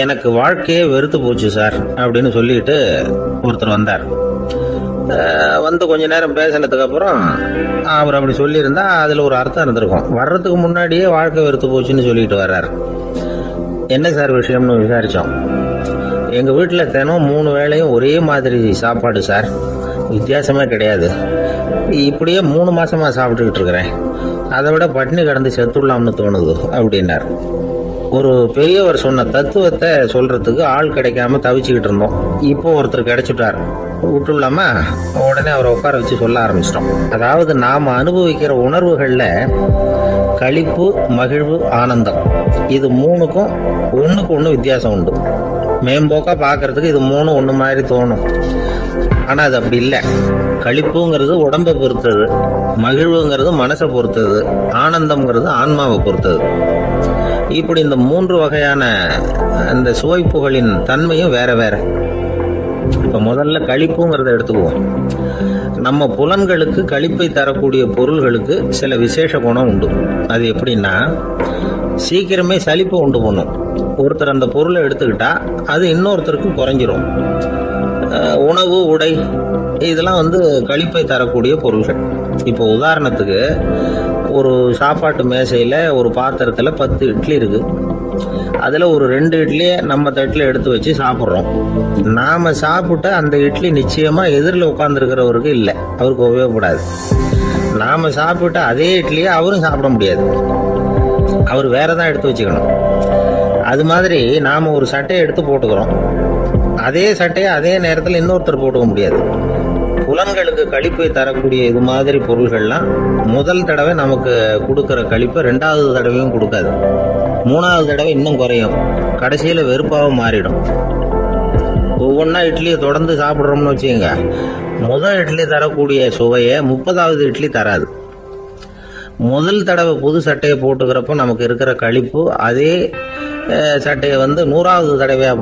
எனக்கு வாழ்க்கையே வெறுத்து போச்சு சார் அப்படின்னு சொல்லிட்டு ஒருத்தர் வந்தார். வந்து கொஞ்ச நேரம் பேசினதுக்கு அப்புறம் அவர் அப்படி சொல்லியிருந்தா அதில் ஒரு அர்த்தம் இருந்திருக்கும். வர்றதுக்கு முன்னாடியே வாழ்க்கை வெறுத்து போச்சுன்னு சொல்லிட்டு வர்றார். என்ன சார் விஷயம்னு விசாரித்தோம். எங்கள் வீட்டில் தினம் 3 வேளையும் ஒரே மாதிரி சாப்பாடு சார், வித்தியாசமே கிடையாது. இப்படியே 3 மாசமாக சாப்பிட்டுக்கிட்டு இருக்கிறேன். அதை விட பட்டினி கிடந்து செத்துடலாம்னு தோணுது அப்படின்னார். ஒரு பெரியவர் சொன்ன தத்துவத்தை சொல்றதுக்கு ஆள் கிடைக்காம தவிச்சுக்கிட்டு இருந்தோம். இப்போ ஒருத்தர் கிடைச்சிட்டார், விட்டுலாமா? உடனே அவரை உட்கார வச்சு சொல்ல ஆரம்பிச்சிட்டோம். அதாவது நாம அனுபவிக்கிற உணர்வுகள்ல களிப்பு, மகிழ்வு, ஆனந்தம், இது 3க்கும் ஒண்ணுக்கு ஒண்ணு வித்தியாசம் உண்டு. மேம்போக்கா பாக்குறதுக்கு இது 3 ஒண்ணு மாதிரி தோணும், ஆனா அது அப்படி இல்லை. களிப்புங்கிறது உடம்பை பொறுத்தது, மகிழ்வுங்கிறது மனசை பொறுத்தது, ஆனந்தம்ங்கிறது ஆன்மாவை பொறுத்தது. இப்படி இந்த 3 வகையான அந்த சுவைப்புகளின் தன்மையும் வேற வேற. இப்ப முதல்ல களிப்புங்கிறத எடுத்துக்குவோம். நம்ம புலன்களுக்கு களிப்பை தரக்கூடிய பொருள்களுக்கு சில விசேஷ குணம் உண்டு. அது எப்படின்னா, சீக்கிரமே சலிப்பை உண்டு பண்ணும். ஒருத்தர் அந்த பொருளை எடுத்துக்கிட்டா அது இன்னொருத்தருக்கு குறைஞ்சிரும். உணவு, உடை, இதெல்லாம் களிப்பை தரக்கூடிய பொருள்கள். இப்போ உதாரணத்துக்கு, ஒரு சாப்பாட்டு மேசையில் ஒரு பாத்திரத்தில் 10 இட்லி இருக்கு. அதில் ஒரு 2 இட்லியை நம்ம தட்டில் எடுத்து வச்சு சாப்பிட்றோம். நாம் சாப்பிட்ட அந்த இட்லி நிச்சயமாக எதிரில் உட்காந்துருக்கிறவருக்கு இல்லை, அவருக்கு உபயோகப்படாது. நாம் சாப்பிட்ட அதே இட்லியை அவரும் சாப்பிட முடியாது, அவர் வேற தான் எடுத்து வச்சுக்கணும். அது மாதிரி நாம் ஒரு சட்டையை எடுத்து போட்டுக்கிறோம், அதே சட்டையை அதே நேரத்தில் இன்னொருத்தர் போட்டுக்க முடியாது. புலன்களுக்கு களிப்பை தரக்கூடிய இது மாதிரி பொருள்கள்லாம் முதல் தடவை நமக்கு கொடுக்குற களிப்பை 2வது தடவையும் கொடுக்காது, 3வது தடவை இன்னும் குறையும், கடைசியில் வெறுப்பாக மாறிடும். ஒவ்வொன்றா இட்லியை தொடர்ந்து சாப்பிட்றோம்னு வச்சுக்கோங்க, முதல் இட்லி தரக்கூடிய சுவையை 30வது இட்லி தராது. முதல் தடவை புது சட்டையை போட்டுக்கிறப்ப நமக்கு இருக்கிற களிப்பு அதே சட்டையை 100வது தடவையாக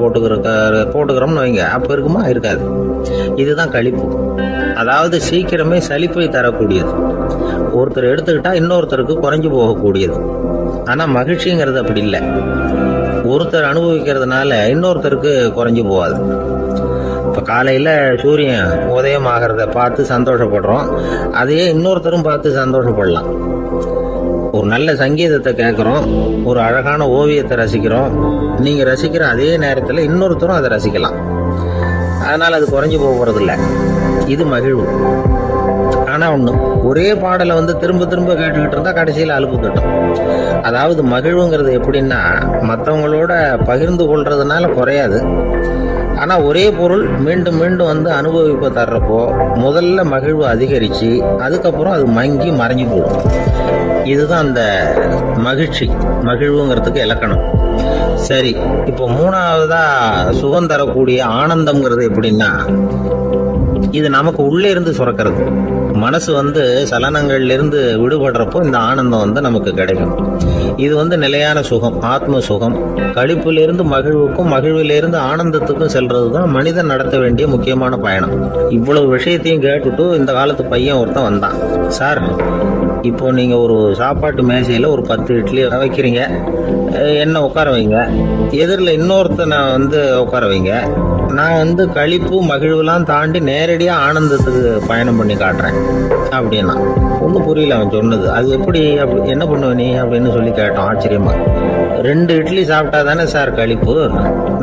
போட்டுக்கிறோம்னு வைங்க, அப்போ இருக்குமா? இருக்காது. இதுதான் களிப்பு. அதாவது சீக்கிரமே சலிப்பை தரக்கூடியது. ஒருத்தர் எடுத்துக்கிட்டா இன்னொருத்தருக்கு குறைஞ்சு போகக்கூடியது. ஆனால் மகிழ்ச்சிங்கிறது அப்படி இல்லை. ஒருத்தர் அனுபவிக்கிறதுனால இன்னொருத்தருக்கு குறைஞ்சு போகாது. இப்போ காலையில் சூரியன் உதயம் ஆகிறத பார்த்து சந்தோஷப்படுறோம், அதையே இன்னொருத்தரும் பார்த்து சந்தோஷப்படலாம். ஒரு நல்ல சங்கீதத்தை கேட்குறோம், ஒரு அழகான ஓவியத்தை ரசிக்கிறோம், நீங்கள் ரசிக்கிற அதே நேரத்தில் இன்னொருத்தரும் அதை ரசிக்கலாம். அதனால் அது குறைஞ்சி போகிறதில்ல. இது மகிழ்வு. ஆனால் ஒன்று, ஒரே பாடலை திரும்ப திரும்ப கேட்டுக்கிட்டு இருந்தால் கடைசியில் அலுப்பு தட்டும். அதாவது மகிழ்வுங்கிறது எப்படின்னா, மற்றவங்களோட பகிர்ந்து கொள்றதுனால குறையாது. ஆனால் ஒரே பொருள் மீண்டும் மீண்டும் அனுபவிப்பை தர்றப்போ முதல்ல மகிழ்வு அதிகரித்து அதுக்கப்புறம் அது மங்கி மறைஞ்சு போடும். இதுதான் அந்த மகிழ்வுங்கிறதுக்கு இலக்கணம். சரி, இப்போ 3வதா சுகம் தரக்கூடிய ஆனந்தம்ங்கிறது எப்படின்னா, இது நமக்கு உள்ளே இருந்து சுரக்கிறது. மனசு சலனங்கள்ல இருந்து விடுபடுறப்போ இந்த ஆனந்தம் நமக்கு கிடைக்கும். இது நிலையான சுகம், ஆத்ம சுகம். களிப்பிலிருந்து மகிழ்வுக்கும், மகிழ்விலிருந்து ஆனந்தத்துக்கும் செல்றதுதான் மனிதன் நடத்த வேண்டிய முக்கியமான பயணம். இவ்வளவு விஷயத்தையும் கேட்டுட்டு இந்த காலத்து பையன் ஒருத்தன் வந்தான். சார், இப்போ நீங்க ஒரு சாப்பாட்டு மேசையில ஒரு 10 இட்லி வைக்கிறீங்க, என்ன உட்கார வைங்க, எதிரில் இன்னொருத்தனை உட்கார வைங்க, நான் களிப்பு மகிழ்வுலாம் தாண்டி நேரடியாக ஆனந்தத்துக்கு பயணம் பண்ணி காட்டுறேன் அப்படின்னா. ஒன்றும் புரியல அவன் சொன்னது. அது எப்படி, அப்படி என்ன பண்ணுவ நீ அப்படின்னு சொல்லி கேட்டோம் ஆச்சரியமா. 2 இட்லி சாப்பிட்டா தானே சார் களிப்பு,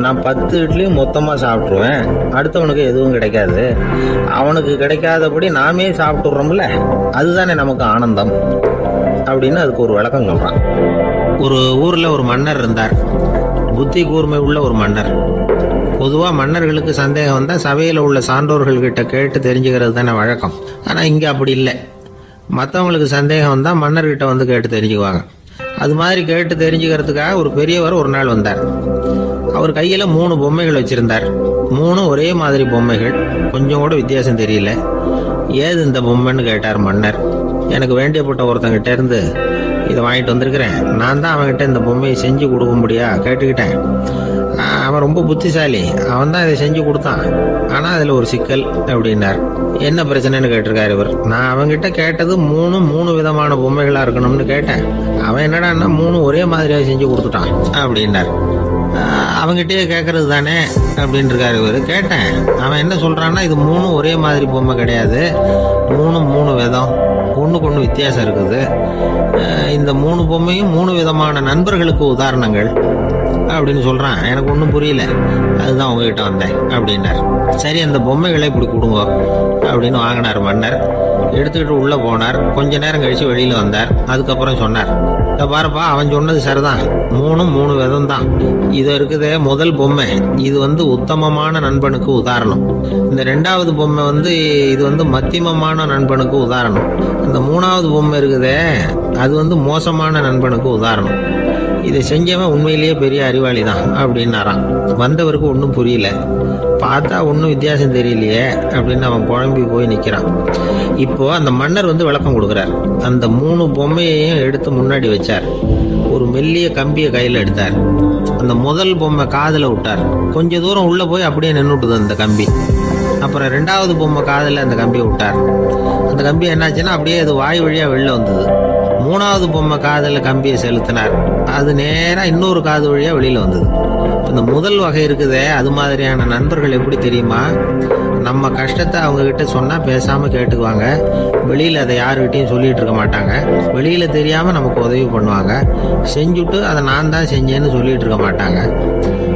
நான் 10 இட்லியும் மொத்தமாக சாப்பிட்ருவேன், அடுத்தவனுக்கு எதுவும் கிடைக்காது, அவனுக்கு கிடைக்காதபடி நாமே சாப்பிட்டுறோம்ல, அதுதானே நமக்கு ஆனந்தம் அப்படின்னு அதுக்கு ஒரு விளக்கம் சொல்கிறான். ஒரு ஊரில் ஒரு மன்னர் இருந்தார், புத்தி கூர்மை உள்ள ஒரு மன்னர். பொதுவாக மன்னர்களுக்கு சந்தேகம் வந்தால் சபையில் உள்ள சான்றோர்கள்கிட்ட கேட்டு தெரிஞ்சுக்கிறது தானே வழக்கம். ஆனால் இங்கே அப்படி இல்லை. மற்றவங்களுக்கு சந்தேகம் வந்தால் மன்னர்கிட்ட கேட்டு தெரிஞ்சுக்குவாங்க. அது மாதிரி கேட்டு தெரிஞ்சுக்கிறதுக்காக ஒரு பெரியவர் ஒரு நாள் வந்தார். அவர் கையில் 3 பொம்மைகள் வச்சுருந்தார். 3 ஒரே மாதிரி பொம்மைகள், கொஞ்சம் கூட வித்தியாசம் தெரியல. ஏது இந்த பொம்மைன்னு கேட்டார் மன்னர். எனக்கு வேண்டியப்பட்ட ஒருத்தங்கிட்ட இருந்து இதை வாங்கிட்டு வந்திருக்கிறேன், நான் தான் அவன்கிட்ட இந்த பொம்மையை செஞ்சு கொடுக்க முடியா கேட்டுக்கிட்டேன். அவன் ரொம்ப புத்திசாலி, அவன் தான் இதை செஞ்சு கொடுத்தான், ஆனால் அதில் ஒரு சிக்கல் அப்படின்னார். என்ன பிரச்சனைன்னு கேட்டிருக்காரு இவர். நான் அவன்கிட்ட கேட்டது 3 விதமான பொம்மைகளாக இருக்கணும்னு கேட்டேன், அவன் என்னடான்னா 3 ஒரே மாதிரியாக செஞ்சு கொடுத்துட்டான் அப்படின்னார். அவங்ககிட்டயே கேட்கறது தானே அப்படின்னு இருக்காரு இவர். கேட்டேன். அவன் என்ன சொல்றான்னா, இது 3 ஒரே மாதிரி பொம்மை கிடையாது, 3 விதம், ஒண்ணுக்கு ஒண்ணு வித்தியாசம் இருக்குது. இந்த 3 பொம்மையும் 3 விதமான நண்பர்களுக்கு உதாரணங்கள் அப்படின்னு சொல்றான். எனக்கு ஒன்றும் புரியல, அதுதான் உங்ககிட்ட வந்தேன் அப்படின்னார். சரி, அந்த பொம்மைகளை இப்படி கொடுங்க அப்படின்னு வாங்கினார் மன்னர். எடுத்துக்கிட்டு உள்ள போனார். கொஞ்ச நேரம் கழிச்சு வெளியில வந்தார். அதுக்கப்புறம் சொன்னார், பாருப்பா, அவன் சொன்னது சரிதான், 3 விதம் தான். இது இருக்குதே முதல் பொம்மை, இது உத்தமமான நண்பனுக்கு உதாரணம். இந்த 2வது பொம்மை இது மத்தியமமான நண்பனுக்கு உதாரணம். இந்த 3வது பொம்மை இருக்குதே அது மோசமான நண்பனுக்கு உதாரணம். இதை செஞ்சவன் உண்மையிலேயே பெரிய அறிவாளி தான் அப்படின்னாராம். வந்தவருக்கு ஒன்றும் புரியல. பார்த்தா ஒன்றும் வித்தியாசம் தெரியலையே அப்படின்னு அவன் குழம்பி போய் நிற்கிறான். இப்போ அந்த மன்னர் விளக்கம் கொடுக்குறார். அந்த 3 பொம்மையையும் எடுத்து முன்னாடி வச்சார். ஒரு மெல்லிய கம்பியை கையில் எடுத்தார். அந்த முதல் பொம்மை காதில் விட்டார். கொஞ்ச தூரம் உள்ள போய் அப்படியே நின்றுட்டுது அந்த கம்பி. அப்புறம் 2வது பொம்மை காதில் அந்த கம்பியை விட்டார். அந்த கம்பி என்னாச்சுன்னா அப்படியே அது வாய் வழியா வெளில வந்தது. 3வது பொம்மை காதில் கம்பியை செலுத்தினார். அது நேரா இன்னொரு காது வழியா வெளியில வந்தது. இந்த முதல் வகை இருக்குதே, அது மாதிரியான நண்பர்கள் எப்படி தெரியுமா? நம்ம கஷ்டத்தை அவங்க கிட்ட சொன்னா பேசாம கேட்டுக்குவாங்க. வெளியில அதை யாருக்கிட்டையும் சொல்லிட்டு இருக்க மாட்டாங்க. வெளியில தெரியாம நமக்கு உதவி பண்ணுவாங்க. செஞ்சுட்டு அதை நான் தான் செஞ்சேன்னு சொல்லிட்டு இருக்க மாட்டாங்க.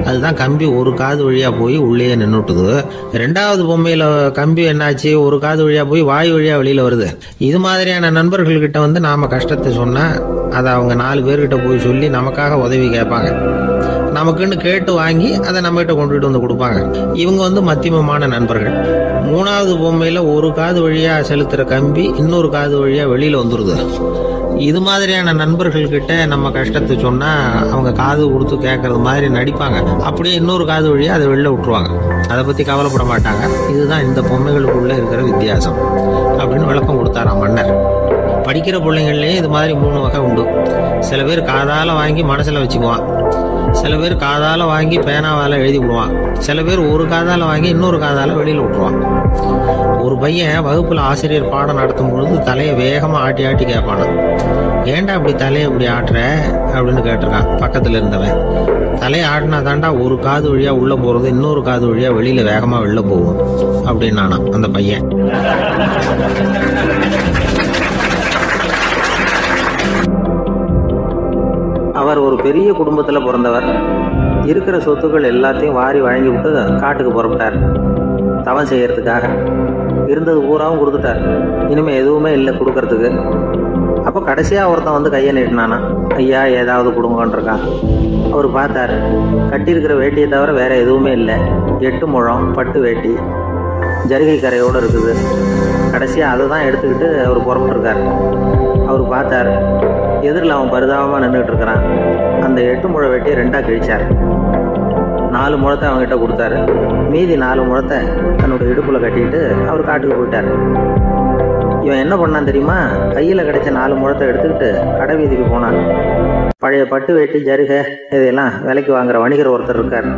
அதுதான் கம்பி ஒரு காது வழியா போய் உள்ளே நின்றுட்டுது. 2வது பொம்மையில கம்பி என்னாச்சு, ஒரு காது வழியா போய் வாய் வழியா வெளியில வருது. இது மாதிரியான நண்பர்கள்கிட்ட நாம கஷ்டத்தை சொன்னா அதை அவங்க 4 பேர்கிட்ட போய் சொல்லி நமக்காக உதவி கேட்பாங்க. நமக்குன்னு கேட்டு வாங்கி அதை நம்மகிட்ட கொண்டுகிட்டு கொடுப்பாங்க. இவங்க மத்தியமமான நண்பர்கள். 3வது பொம்மையில ஒரு காது வழியா செலுத்துற கம்பி இன்னொரு காது வழியா வெளியில வந்துருது. இது மாதிரியான நண்பர்கள் கிட்ட நம்ம கஷ்டத்தை சொன்னா அவங்க காது கொடுத்து கேட்கறது மாதிரி நடிப்பாங்க. அப்படியே இன்னொரு காது வழியா அதை வெளில விட்டுருவாங்க. அதை பத்தி கவலைப்பட மாட்டாங்க. இதுதான் இந்த பொம்மைகளுக்குள்ள இருக்கிற வித்தியாசம் அப்படின்னு விளக்கம் கொடுத்தாராம் மன்னர். படிக்கிற பிள்ளைங்கள்லயே இது மாதிரி 3 வகை உண்டு. சில பேர் காதால வாங்கி மனசுல வச்சுக்குவான். சில பேர் காதால வாங்கி பேனாவால எழுதி விடுவான். சில பேர் ஒரு காதால வாங்கி இன்னொரு காதால வெளியில விட்டுருவான். ஒரு பையன் வகுப்புல ஆசிரியர் பாடம் நடத்தும் பொழுது தலையை வேகமா ஆட்டி ஆட்டி கேட்பானா, ஏன்டா இப்படி தலையை இப்படி ஆட்டுற அப்படின்னு கேட்டிருக்கான் பக்கத்துல இருந்தவன். தலையை ஆட்டினா தாண்டா ஒரு காது வழியா உள்ள போறது இன்னொரு காது வழியா வெளியில வேகமா வெளில போகும் அப்படின்னானா அந்த பையன். அவர் ஒரு பெரிய குடும்பத்துல பிறந்தவர். இருக்கிற சொத்துக்கள் எல்லாத்தையும் வாரி வழங்கி விட்டு காட்டுக்கு புறப்பட்டார் தவம் செய்யறதுக்காக. இருந்தது பூராவும் கொடுத்துட்டார். இனிமே எதுவுமே இல்லை கொடுக்கறதுக்கு. அப்போ கடைசியா ஒருத்தன் கையை நீட்டினானா, ஐயா ஏதாவது கொடுங்கன்றிருக்கான். அவர் பார்த்தார். கட்டியிருக்கிற வேட்டியை தவிர வேற எதுவுமே இல்லை. 8 முழம் பட்டு வேட்டி ஜரிகை கரையோடு இருக்குது. கடைசியா அதை தான் எடுத்துக்கிட்டு அவர் புறப்பட்டுருக்கார். அவர் பார்த்தார். எதிரில் அவன் பரிதாபமாக நின்றுட்டு இருக்கிறான். அந்த 8 முழ வெட்டியை 2ஆ கிழிச்சார். 4 முழத்தை அவங்ககிட்ட கொடுத்தாரு. மீதி 4 முழத்தை தன்னோட இடுப்புல கட்டிட்டு அவர் காட்டுக்கு போயிட்டார். இவன் என்ன பண்ணான் தெரியுமா? கையில் கிடைச்ச 4 முழத்தை எடுத்துக்கிட்டு கடை வீதிக்கு போனான். பழைய பட்டு வேட்டி ஜருகை இதையெல்லாம் விலைக்கு வாங்குற வணிகர் ஒருத்தர் இருக்கார்.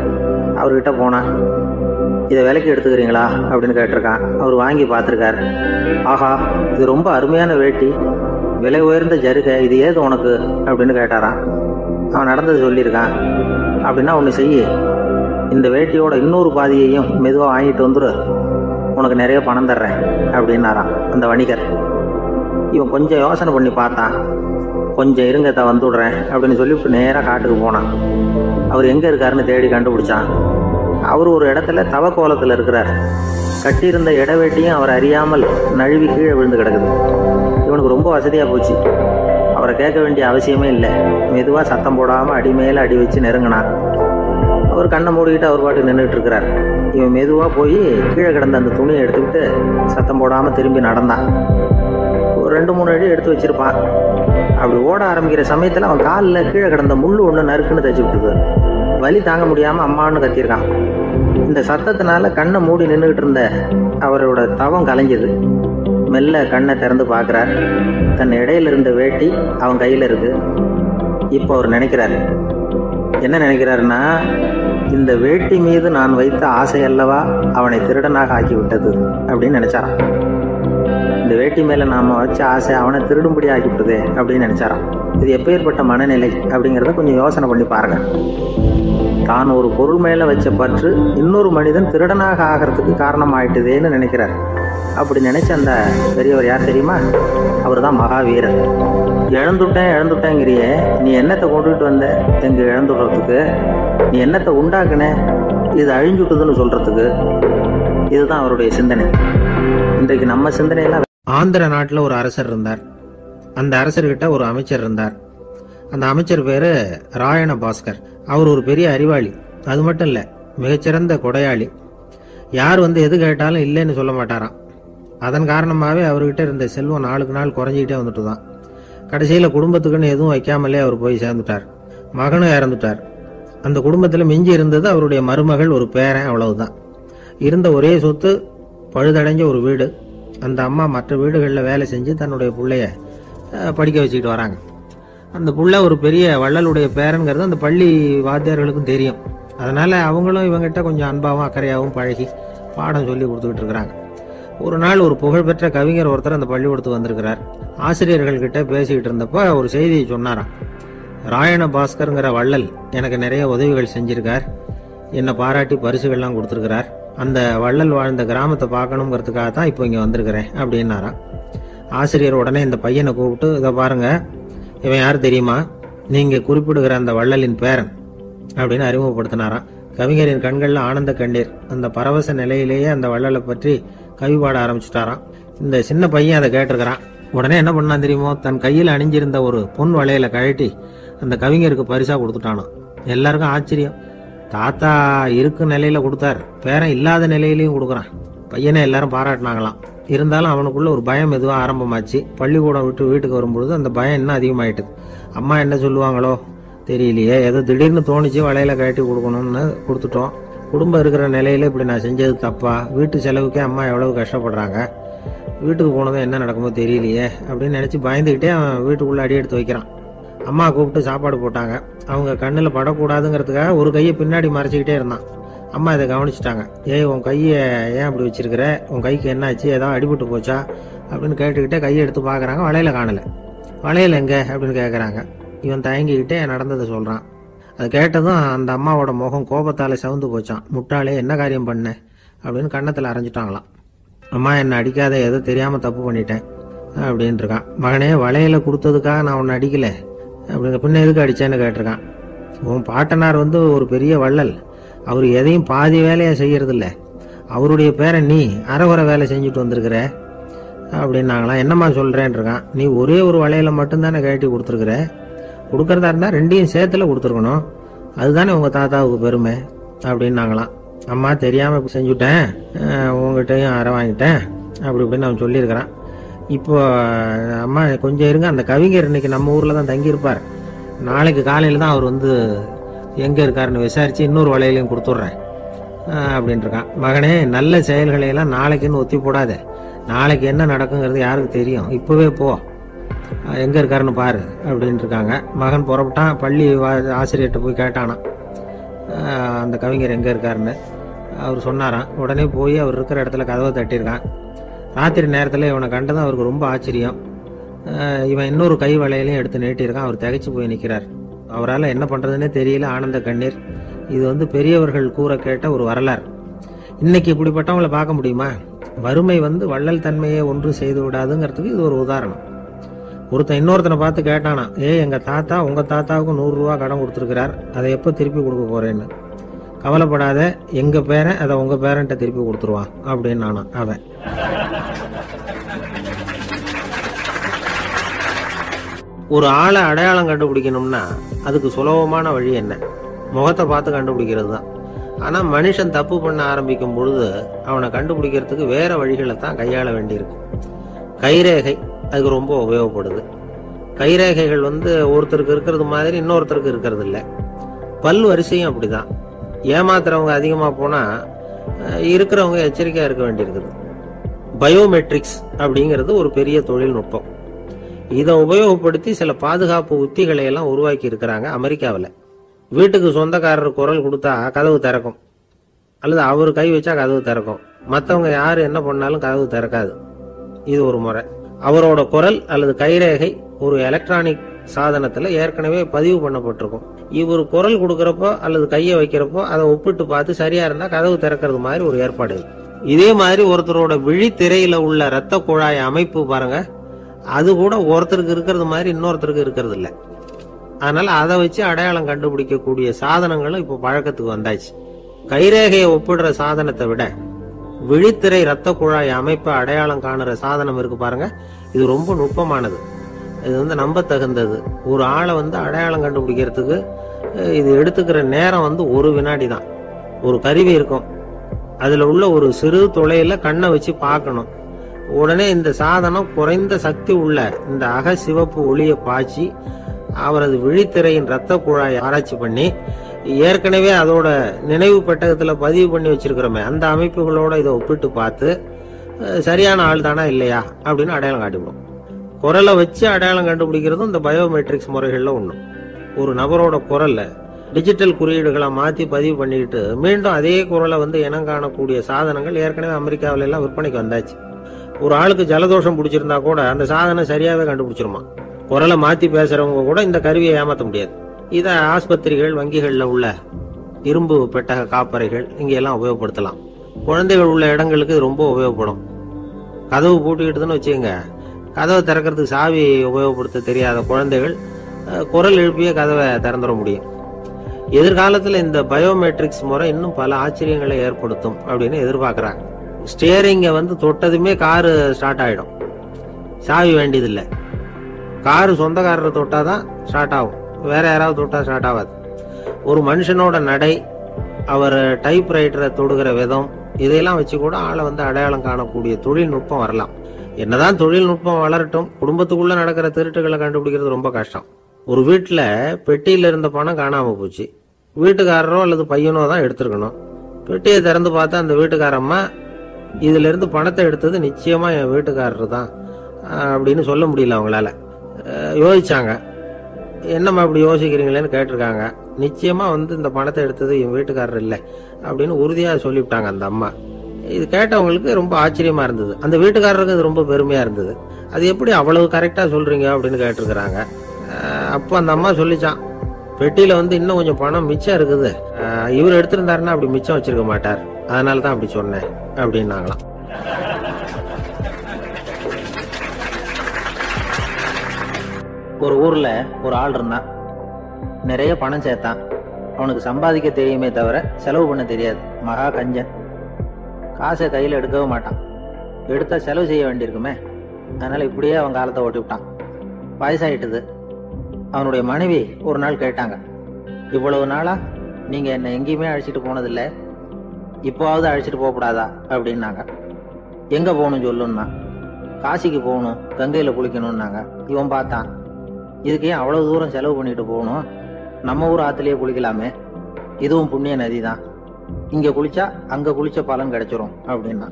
அவர்கிட்ட போனான். இதை விலைக்கு எடுத்துக்கிறீங்களா அப்படின்னு கேட்டிருக்கான். அவர் வாங்கி பார்த்துருக்கார். ஆஹா, இது ரொம்ப அருமையான வேட்டி, விலை உயர்ந்த ஜருகை, இது ஏது உனக்கு அப்படின்னு கேட்டாரான். அவன் நடந்தது சொல்லியிருக்கான். அப்படின்னா ஒன்று செய்ய, இந்த வேட்டியோட இன்னொரு பாதியையும் மெதுவாக வாங்கிட்டு வந்துரு, உனக்கு நிறைய பணம் தர்றேன் அப்படின்னாரான் அந்த வணிகர். இவன் கொஞ்சம் யோசனை பண்ணி பார்த்தான். கொஞ்சம் இருங்க வந்துடுறேன் அப்படின்னு சொல்லிவிட்டு நேராக காட்டுக்கு போனான். அவர் எங்கே இருக்காருன்னு தேடி கண்டுபிடிச்சான். அவர் ஒரு இடத்துல தவக்கோலத்தில் இருக்கிறார். கட்டியிருந்த இடவேட்டியும் அவர் அறியாமல் நழுவி கீழே விழுந்து கிடக்குது. இவனுக்கு ரொம்ப வசதியாக போச்சு. அவரை கேட்க வேண்டிய அவசியமே இல்லை. மெதுவாக சத்தம் போடாமல் அடி மேலே அடி வச்சு நெருங்கினான். அவர் கண்ணை மூடிக்கிட்டு அவர் பாட்டுக்கு நின்றுட்டு இருக்கிறார். இவன் மெதுவாக போய் கீழே கிடந்த அந்த துணியை எடுத்துக்கிட்டு சத்தம் போடாமல் திரும்பி நடந்தான். ஒரு 2-3 அடி எடுத்து வச்சிருப்பான். அப்படி ஓட ஆரம்பிக்கிற சமயத்தில் அவன் காலில் கீழே கிடந்த முள்ளு ஒன்று நறுக்குன்னு தைச்சி விட்டுது. வலி தாங்க முடியாமல் அம்மான்னு கத்தியிருக்கான். இந்த சத்தத்தினால கண்ணை மூடி நின்றுக்கிட்டு இருந்த அவரோட தவம் கலைஞ்சது. மெல்ல கண்ணை திறந்து பார்க்குறார். தன் இடையில இருந்த வேட்டி அவன் கையில் இருக்கு. இப்போ அவர் நினைக்கிறார். என்ன நினைக்கிறாருன்னா, இந்த வேட்டி மீது நான் வைத்த ஆசை அல்லவா அவனை திருடனாக ஆக்கி விட்டது அப்படின்னு நினைச்சாராம். இந்த வேட்டி மேல நாம வச்ச ஆசை அவனை திருடும்படி ஆக்கிவிடுதே அப்படின்னு நினைச்சாராம். இது எப்பேற்பட்ட மனநிலை அப்படிங்கிறத கொஞ்சம் யோசனை பண்ணி பாருங்க. தான் ஒரு பொருள் மேல வச்ச பற்று இன்னொரு மனிதன் திருடனாக ஆகிறதுக்கு காரணம் ஆயிட்டுதேன்னு நினைக்கிறார். அப்படி நினைச்ச அந்த பெரியவர் யார் தெரியுமா? அவர் தான் மகாவீரர். இழந்துட்டேங்கிறியே, நீ என்னத்தை கொண்டுகிட்டு வந்த எங்க இழந்துடுறதுக்கு? நீ என்னத்தை உண்டாக்குன இது அழிஞ்சுட்டுதுன்னு சொல்றதுக்கு? இதுதான் அவருடைய சிந்தனை. இன்றைக்கு நம்ம சிந்தனையெல்லாம். ஆந்திர நாட்டில் ஒரு அரசர் இருந்தார். அந்த அரசர்கிட்ட ஒரு அமைச்சர் இருந்தார். அந்த அமைச்சர் பேரு ராயண பாஸ்கர். அவர் ஒரு பெரிய அறிவாளி. அது மட்டும் இல்ல, மிகச்சிறந்த கொடையாளி. யார் வந்து எது கேட்டாலும் இல்லைன்னு சொல்ல மாட்டாராம். அதன் காரணமாகவே அவர்கிட்ட இருந்த செல்வம் நாளுக்கு நாள் குறைஞ்சிக்கிட்டே வந்துட்டு தான். கடைசியில் குடும்பத்துக்குன்னு எதுவும் வைக்காமலே அவர் போய் சேர்ந்துட்டார். மகனும் இறந்துட்டார். அந்த குடும்பத்தில் மிஞ்சி இருந்தது அவருடைய மருமகள், ஒரு பேரன், அவ்வளவுதான். இருந்த ஒரே சொத்து பழுதடைஞ்ச ஒரு வீடு. அந்த அம்மா மற்ற வீடுகளில் வேலை செஞ்சு தன்னுடைய பிள்ளைய படிக்க வச்சுக்கிட்டு வராங்க. அந்த புள்ள ஒரு பெரிய வள்ளலுடைய பேரன்கிறது அந்த பள்ளி வாத்தியார்களுக்கும் தெரியும். அதனால அவங்களும் இவங்கிட்ட கொஞ்சம் அன்பாகவும் அக்கறையாகவும் பழகி பாடம் சொல்லி கொடுத்துக்கிட்டு இருக்கிறாங்க. ஒரு நாள் ஒரு புகழ்பெற்ற கவிஞர் ஒருத்தர் அந்த பள்ளிக்கூடத்துக்கு வந்திருக்கிறார். ஆசிரியர்கள் கிட்ட பேசிக்கிட்டு இருந்தப்ப ஒரு செய்தியை சொன்னாராம். ராயண பாஸ்கருங்கிற வள்ளல் எனக்கு நிறைய உதவிகள் செஞ்சிருக்கார், என்னை பாராட்டி பரிசுகள்லாம் கொடுத்துருக்கிறார். அந்த வள்ளல் வாழ்ந்த கிராமத்தை பார்க்கணுங்கிறதுக்காக தான் இப்போ இங்கே வந்திருக்கிறேன் அப்படின்னாராம். ஆசிரியர் உடனே இந்த பையனை கூப்பிட்டு, இதை பாருங்க, இவன் யார் தெரியுமா? நீங்க குறிப்பிடுகிற அந்த வள்ளலின் பேரன் அப்படின்னு அறிமுகப்படுத்தினாராம். கவிஞரின் கண்கள்ல ஆனந்த கண்ணீர். அந்த பரவச நிலையிலேயே அந்த வள்ளலை பற்றி கவி பாட ஆரம்பிச்சுட்டாராம். இந்த சின்ன பையன் அதை கேட்டிருக்கிறான். உடனே என்ன பண்ணான் தெரியுமோ? தன் கையில் அணிஞ்சிருந்த ஒரு பொன் வளையலை கழட்டி அந்த கவிஞருக்கு பரிசா கொடுத்துட்டானாம். எல்லாருக்கும் ஆச்சரியம். தாத்தா இருக்கும் நிலையில கொடுத்தார், பேரன் இல்லாத நிலையிலையும் கொடுக்குறான். பையனை எல்லாரும் பாராட்டினாங்களாம். இருந்தாலும் அவனுக்குள்ள ஒரு பயம் எதுவும் ஆரம்பமாச்சு. பள்ளிக்கூடம் விட்டு வீட்டுக்கு வரும்பொழுது அந்த பயம் இன்னும் அதிகமாயிட்டுது. அம்மா என்ன சொல்லுவாங்களோ தெரியலையே, ஏதோ திடீர்னு தோணிச்சு வளையல கட்டி கொடுக்கணும்னு கொடுத்துட்டோம். குடும்பம் இருக்கிற நிலையில இப்படி நான் செஞ்சது தப்பா? வீட்டு செலவுக்கே அம்மா எவ்வளவு கஷ்டப்படுறாங்க, வீட்டுக்கு போனதும் என்ன நடக்குமோ தெரியலையே அப்படின்னு நினைச்சு பயந்துக்கிட்டே அவன் வீட்டுக்குள்ள அடி எடுத்து வைக்கிறான். அம்மா கூப்பிட்டு சாப்பாடு போட்டாங்க. அவங்க கண்ணில் படக்கூடாதுங்கிறதுக்காக ஒரு கையை பின்னாடி மறைச்சிக்கிட்டே இருந்தான். அம்மா இதை கவனிச்சுட்டாங்க. ஏய், உன் கையை ஏன் அப்படி வச்சிருக்கிற? உன் கைக்கு என்னாச்சு? ஏதாவது அடிபட்டு போச்சா அப்படின்னு கேட்டுக்கிட்டே கையை எடுத்து பார்க்குறாங்க. வளையல காணலை. வளையல் எங்க அப்படின்னு கேட்குறாங்க. இவன் தயங்கிக்கிட்டே நடந்ததை சொல்கிறான். அது கேட்டதும் அந்த அம்மாவோட முகம் கோபத்தால் செவந்து போச்சான். முட்டாளே, என்ன காரியம் பண்ண அப்படின்னு கன்னத்தில் அரைஞ்சிட்டாங்களாம். அம்மா, என்னை அடிக்காத, ஏதோ தெரியாமல் தப்பு பண்ணிட்டேன் அப்படின்ட்டு இருக்கான். மகனே, வளையலை கொடுத்ததுக்காக நான் உன்னை அடிக்கலை அப்படிங்க, பின்ன எதுக்கு அடிச்சேன்னு கேட்டிருக்கான். உன் பாட்டனார் வந்து ஒரு பெரிய வள்ளல், அவர் எதையும் பாதி வேலையை செய்யறதில்ல. அவருடைய பேரை நீ அரைகுறை வேலை செஞ்சுட்டு வந்திருக்கிற அப்படின்னாங்களாம். என்னம்மா சொல்றேன்னு இருக்கான். நீ ஒரே ஒரு வளையல மட்டும்தானே கட்டி கொடுத்துருக்குற, கொடுக்கறதா இருந்தா ரெண்டையும் சேர்த்துல கொடுத்துருக்கணும், அதுதானே உங்க தாத்தாவுக்கு பெருமை அப்படின்னாங்களாம். அம்மா, தெரியாம செஞ்சுட்டேன், உங்ககிட்டையும் அரை வாங்கிட்டேன் அப்படி இப்படின்னு அவன் சொல்லியிருக்கிறான். இப்போ அம்மா கொஞ்சம் இருங்க, அந்த கவிஞர் இன்னைக்கு நம்ம ஊர்ல தான் தங்கியிருப்பார், நாளைக்கு காலையில தான் அவர் வந்து எங்க இருக்காருன்னு விசாரிச்சு இன்னொரு வளையலையும் கொடுத்துட்றேன் அப்படின்ட்டு இருக்கான். மகனே, நல்ல செயல்களை எல்லாம் நாளைக்குன்னு ஒத்தி போடாத. நாளைக்கு என்ன நடக்குங்கிறது யாருக்கு தெரியும்? இப்பவே போ, எங்க இருக்காருன்னு பாரு அப்படின்ட்டு இருக்காங்க. மகன் புறப்பட்டான். பள்ளி ஆசிரியர்கிட்ட போய் கேட்டானான் அந்த கவிஞர் எங்க இருக்காருன்னு. அவர் சொன்னாராம். உடனே போய் அவர் இருக்கிற இடத்துல கதவை தட்டியிருக்கான். ராத்திரி நேரத்தில் இவனை கண்டதும் அவருக்கு ரொம்ப ஆச்சரியம். இவன் இன்னொரு கை வளையலையும் எடுத்து நீட்டியிருக்கான். அவர் திகைச்சு போய் நிற்கிறார். அவரால் என்ன பண்றதுன்னே தெரியல. ஆனந்த கண்ணீர். இது வந்து பெரியவர்கள் கூற கேட்ட ஒரு வரலாறு. இன்னைக்கு இப்படிப்பட்டவங்களை பார்க்க முடியுமா? வறுமை வந்து வள்ளல் தன்மையை ஒன்று செய்து விடாதுங்கிறதுக்கு இது ஒரு உதாரணம். ஒருத்தன் இன்னொருத்தனை பார்த்து கேட்டானா, எங்க தாத்தா உங்க தாத்தாவுக்கு 100 ரூபா கடன் கொடுத்துருக்கிறார், அதை எப்போ திருப்பி கொடுக்க போறேன்னு. கவலைப்படாத, எங்க பேரன் அதை உங்க பேரன்ட்ட திருப்பி கொடுத்துருவான் அப்படின்னு நானா அவன். ஒரு ஆளை அடையாளம் கண்டுபிடிக்கணும்னா அதுக்கு சுலபமான வழி என்ன? முகத்தை பார்த்து கண்டுபிடிக்கிறது தான். ஆனா மனுஷன் தப்பு பண்ண ஆரம்பிக்கும் பொழுது அவனை கண்டுபிடிக்கிறதுக்கு வேற வழிகளை தான் கையாள வேண்டியிருக்கு. கைரேகை அதுக்கு ரொம்ப உபயோகப்படுது. கைரேகைகள் வந்து ஒருத்தருக்கு இருக்கிறது மாதிரி இன்னொருத்தருக்கு இருக்கிறது இல்லை. பல் வரிசையும் அப்படிதான். ஏமாத்துறவங்க அதிகமா போனா இருக்கிறவங்க எச்சரிக்கையா இருக்க வேண்டியிருக்குது. பயோமெட்ரிக்ஸ் அப்படிங்கிறது ஒரு பெரிய தொழில்நுட்பம். இதை உபயோகப்படுத்தி சில பாதுகாப்பு உத்திகளை எல்லாம் உருவாக்கி இருக்கிறாங்க அமெரிக்காவில். வீட்டுக்கு சொந்தக்காரர் குரல் கொடுத்தா கதவு திறக்கும், அல்லது அவர் கை வச்சா கதவு திறக்கும். மற்றவங்க யாரு என்ன பண்ணாலும் கதவு திறக்காது. இது ஒரு முறை. அவரோட குரல் அல்லது கைரேகை ஒரு எலக்ட்ரானிக் சாதனத்துல ஏற்கனவே பதிவு பண்ணப்பட்டிருக்கும். இவர் குரல் கொடுக்கறப்போ அல்லது கையை வைக்கிறப்போ அதை ஒப்பிட்டு பார்த்து சரியா இருந்தா கதவு திறக்கிறது மாதிரி ஒரு ஏற்பாடு. இதே மாதிரி ஒருத்தரோட விழித்திரையில உள்ள இரத்த குழாய் அமைப்பு பாருங்க, அது கூட ஒருத்தருக்கு இருக்கிறது மாதிரி இன்னொருத்தருக்கு இருக்கிறது இல்லை. அதனால அதை வச்சு அடையாளம் கண்டுபிடிக்கக்கூடிய சாதனங்களும் இப்ப பழக்கத்துக்கு வந்தாச்சு. கைரேகையை ஒப்பிடுற சாதனத்தை விட விழித்திரை இரத்த குழாய் அமைப்பை அடையாளம் காணுற சாதனம் இருக்கு பாருங்க, இது ரொம்ப நுட்பமானது. இது நம்ப தகுந்தது. ஒரு ஆளை அடையாளம் கண்டுபிடிக்கிறதுக்கு இது எடுத்துக்கிற நேரம் ஒரு வினாடி தான். ஒரு கருவி இருக்கும், அதுல உள்ள ஒரு சிறு துளையில கண்ணை வச்சு பார்க்கணும். உடனே இந்த சாதனம் குறைந்த சக்தி உள்ள இந்த அகசிவப்பு ஒளியை பாய்ச்சி அவரது விழித்திரையின் இரத்த குழாயை ஆராய்ச்சி பண்ணி ஏற்கனவே அதோட நினைவு பெட்டகத்துல பதிவு பண்ணி வச்சிருக்கிறோமே அந்த அமைப்புகளோட இதை ஒப்பிட்டு பார்த்து சரியான ஆள் தானா இல்லையா அப்படின்னு அடையாளம் காட்டிவிடும். குரலை வச்சு அடையாளம் கண்டுபிடிக்கிறதும் இந்த பயோமெட்ரிக்ஸ் முறைகள்ல ஒண்ணு. ஒரு நபரோட குரல்ல டிஜிட்டல் குறியீடுகளை மாத்தி பதிவு பண்ணிக்கிட்டு மீண்டும் அதே குரலை இனம் காணக்கூடிய சாதனங்கள் ஏற்கனவே அமெரிக்காவில எல்லாம் விற்பனைக்கு வந்தாச்சு. ஒரு ஆளுக்கு ஜலதோஷம் பிடிச்சிருந்தா கூட அந்த சாதனம் சரியாவே கண்டுபிடிச்சிருமா. குரலை மாத்தி பேசுறவங்க கூட இந்த கருவியை ஏமாத்த முடியாது. இத ஆஸ்பத்திரிகள், வங்கிகள்ல உள்ள இரும்பு பெட்டக காப்பறைகள் இங்க எல்லாம் உபயோகப்படுத்தலாம். குழந்தைகள் உள்ள இடங்களுக்கு இது ரொம்ப உபயோகப்படும். கதவு பூட்டிக்கிட்டுதுன்னு வச்சுக்கோங்க, கதவை திறக்கிறதுக்கு சாவி உபயோகப்படுத்த தெரியாத குழந்தைகள் குரல் எழுப்பிய கதவை திறந்துட முடியும். எதிர்காலத்துல இந்த பயோமெட்ரிக்ஸ் முறை இன்னும் பல ஆச்சரியங்களை ஏற்படுத்தும் அப்படின்னு எதிர்பார்க்கறாங்க. ஸ்டியரிங்க தொட்டதுமே காரு ஸ்டார்ட் ஆயிடும், சாவி வேண்டியதில்லை. காரு சொந்தக்காரரை தொட்டாதான் ஸ்டார்ட் ஆகும், வேற யாராவது தொட்டா ஸ்டார்ட் ஆகாது. ஒரு மனுஷனோட நடை, அவர் டைப் ரைட்டரை தொடுகிற விதம், இதையெல்லாம் வச்சு கூட ஆளை அடையாளம் காணக்கூடிய தொழில்நுட்பம் வரலாம். என்னதான் தொழில்நுட்பம் வளரட்டும், குடும்பத்துக்குள்ள நடக்கிற திருட்டுகளை கண்டுபிடிக்கிறது ரொம்ப கஷ்டம். ஒரு வீட்டுல பெட்டியில இருந்த பணம் காணாம போச்சு, வீட்டுக்காரரோ அல்லது பையனோ தான் எடுத்திருக்கணும். பெட்டியை திறந்து பார்த்தா அந்த வீட்டுக்காரம்மா இதுல இருந்து பணத்தை எடுத்தது நிச்சயமா என் வீட்டுக்காரர் தான் அப்படின்னு சொல்ல முடியல அவங்களால. யோசிச்சாங்க, என்னம்மா இப்படி யோசிக்கிறீங்களேன்னு கேட்டிருக்காங்க. நிச்சயமா இந்த பணத்தை எடுத்தது என் வீட்டுக்காரர் இல்லை அப்படின்னு உறுதியா சொல்லிவிட்டாங்க அந்த அம்மா. இது கேட்டவங்களுக்கு ரொம்ப ஆச்சரியமா இருந்தது, அந்த வீட்டுக்காரருக்கு இது ரொம்ப பெருமையா இருந்தது. அது எப்படி அவ்வளவு கரெக்டா சொல்றீங்க அப்படின்னு கேட்டிருக்கிறாங்க. அப்போ அந்த அம்மா சொல்லிச்சான், பெட்டியில இன்னும் கொஞ்சம் பணம் மிச்சம் இருக்குது, இவர் எடுத்திருந்தாருன்னா அப்படி மிச்சம் வச்சிருக்க மாட்டார், அதனாலதான் அப்படி சொன்னேன் அப்படின்னாங்களாம். ஒரு ஊர்ல ஒரு ஆள் இருந்தான், நிறைய பணம் சேர்த்தான். அவனுக்கு சம்பாதிக்க தெரியுமே தவிர செலவு பண்ண தெரியாது, மகா கஞ்சன். காசை கையில எடுக்கவே மாட்டான், எடுத்தா செலவு செய்ய வேண்டியிருக்குமே, அதனால இப்படியே அவன் காலத்தை ஓட்டி விட்டான். வயசாயிட்டுது. அவனுடைய மனைவி ஒரு நாள் கேட்டாங்க, இவ்வளவு நாளா நீங்க என்ன எங்கேயுமே அழைச்சிட்டு போனதில்லை, இப்போவாவது அழைச்சிட்டு போகக்கூடாதா அப்படின்னாங்க. எங்க போகணும் சொல்லுன்னா, காசிக்கு போகணும், கங்கையில குளிக்கணும்னாங்க. இவன் பார்த்தான், இதுக்கு ஏன் அவ்வளவு தூரம் செலவு பண்ணிட்டு போகணும், நம்ம ஊர் ஆத்துலயே குளிக்கலாமே, இதுவும் புண்ணிய நதி தான், இங்க குளிச்சா அங்க குளிச்ச பலன் கிடைச்சிரும் அப்படின்னா.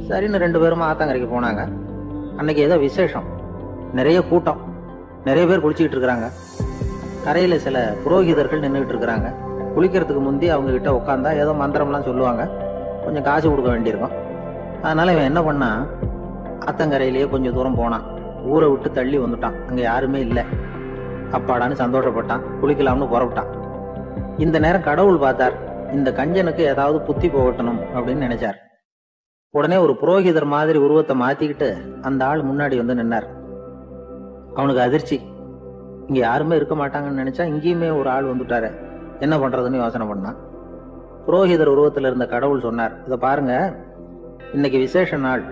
சரின்னு 2 பேரும் ஆத்தங்கரைக்கு போனாங்க. அன்னைக்கு ஏதோ விசேஷம், நிறைய கூட்டம், நிறைய பேர் குளிச்சுக்கிட்டு இருக்கிறாங்க. கரையில சில புரோகிதர்கள் நின்றுகிட்டு இருக்கிறாங்க. குளிக்கிறதுக்கு முந்தி அவங்க கிட்ட உட்காந்தா ஏதோ மந்திரம்லாம் சொல்லுவாங்க, கொஞ்சம் காசு கொடுக்க வேண்டியிருக்கும். அதனால இவன் என்ன பண்ணா, ஆத்தங்கரையிலேயே கொஞ்சம் தூரம் போனான், ஊரை விட்டு தள்ளி வந்துட்டான், அங்க யாருமே இல்லை. அப்பாடான்னு சந்தோஷப்பட்டான், குளிக்கலாம்னு புறப்பட்டான். இந்த நேரம் கடவுள் பார்த்தார், இந்த கஞ்சனுக்கு ஏதாவது புத்தி போகட்டணும் அப்படின்னு நினைச்சார். உடனே ஒரு புரோகிதர் மாதிரி உருவத்தை மாத்திக்கிட்டு அந்த ஆள் முன்னாடி நின்னார். அவனுக்கு அதிர்ச்சி, இங்க யாருமே இருக்க மாட்டாங்கன்னு நினைச்சா இங்கேயுமே ஒரு ஆள் வந்துட்டாரு, என்ன பண்றதுன்னு யோசனை பண்ணான். புரோகிதர் உருவத்துல இருந்த கடவுள் சொன்னார், இதை பாருங்க, இன்னைக்கு விசேஷ நாள்,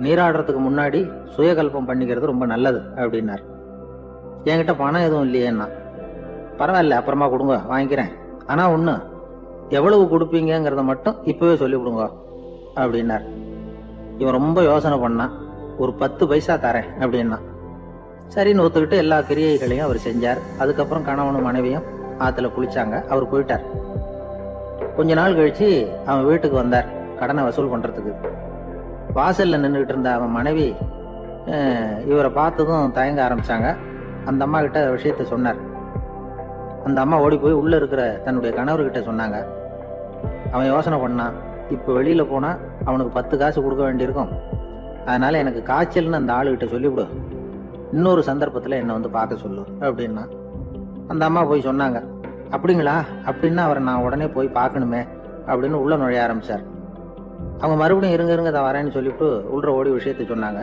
நீராடுறதுக்கு முன்னாடி சுயகல்பம் பண்ணிக்கிறது ரொம்ப நல்லது அப்படின்னார். என்கிட்ட பணம் எதுவும் இல்லையேன்னா, பரவாயில்ல அப்புறமா கொடுங்க வாங்கிக்கிறேன், ஆனா ஒண்ணு, எவ்வளவு கொடுப்பீங்கிறத மட்டும் இப்பவே சொல்லி விடுங்க அப்படின்னார். இவன் ரொம்ப யோசனை பண்ணான், ஒரு 10 பைசா தரேன் அப்படின்னா. சரின்னு ஒத்துக்கிட்டு எல்லா கிரியைகளையும் அவர் செஞ்சார். அதுக்கப்புறம் கணவனும் மனைவியும் ஆத்துல குளிச்சாங்க, அவர் போயிட்டார். கொஞ்ச நாள் கழிச்சு அவன் வீட்டுக்கு வந்தார் கடனை வசூல் பண்றதுக்கு. வாசல்ல நின்றுகிட்டு இருந்த அவன் மனைவி இவரை பார்த்ததும் தயங்க ஆரம்பிச்சாங்க. அந்த அம்மா கிட்ட விஷயத்த சொன்னார். அந்த அம்மா ஓடி போய் உள்ள இருக்கிற தன்னுடைய கணவர்கிட்ட சொன்னாங்க. அவன் யோசனை பண்ணான், இப்ப வெளியில போனா அவனுக்கு 10 காசு கொடுக்க வேண்டியிருக்கும், அதனால எனக்கு காய்ச்சல்னு அந்த ஆளுகிட்ட சொல்லிவிடு, இன்னொரு சந்தர்ப்பத்தில் என்னை வந்து பார்க்க சொல்லு அப்படின்னா. அந்த அம்மா போய் சொன்னாங்க. அப்படிங்களா, அப்படின்னா அவரை நான் உடனே போய் பார்க்கணுமே அப்படின்னு உள்ள நுழைய ஆரம்பிச்சார். அவங்க மறுபடியும் இருங்க தான் வரேன்னு சொல்லிவிட்டு உள்ள ஓடி விஷயத்த சொன்னாங்க.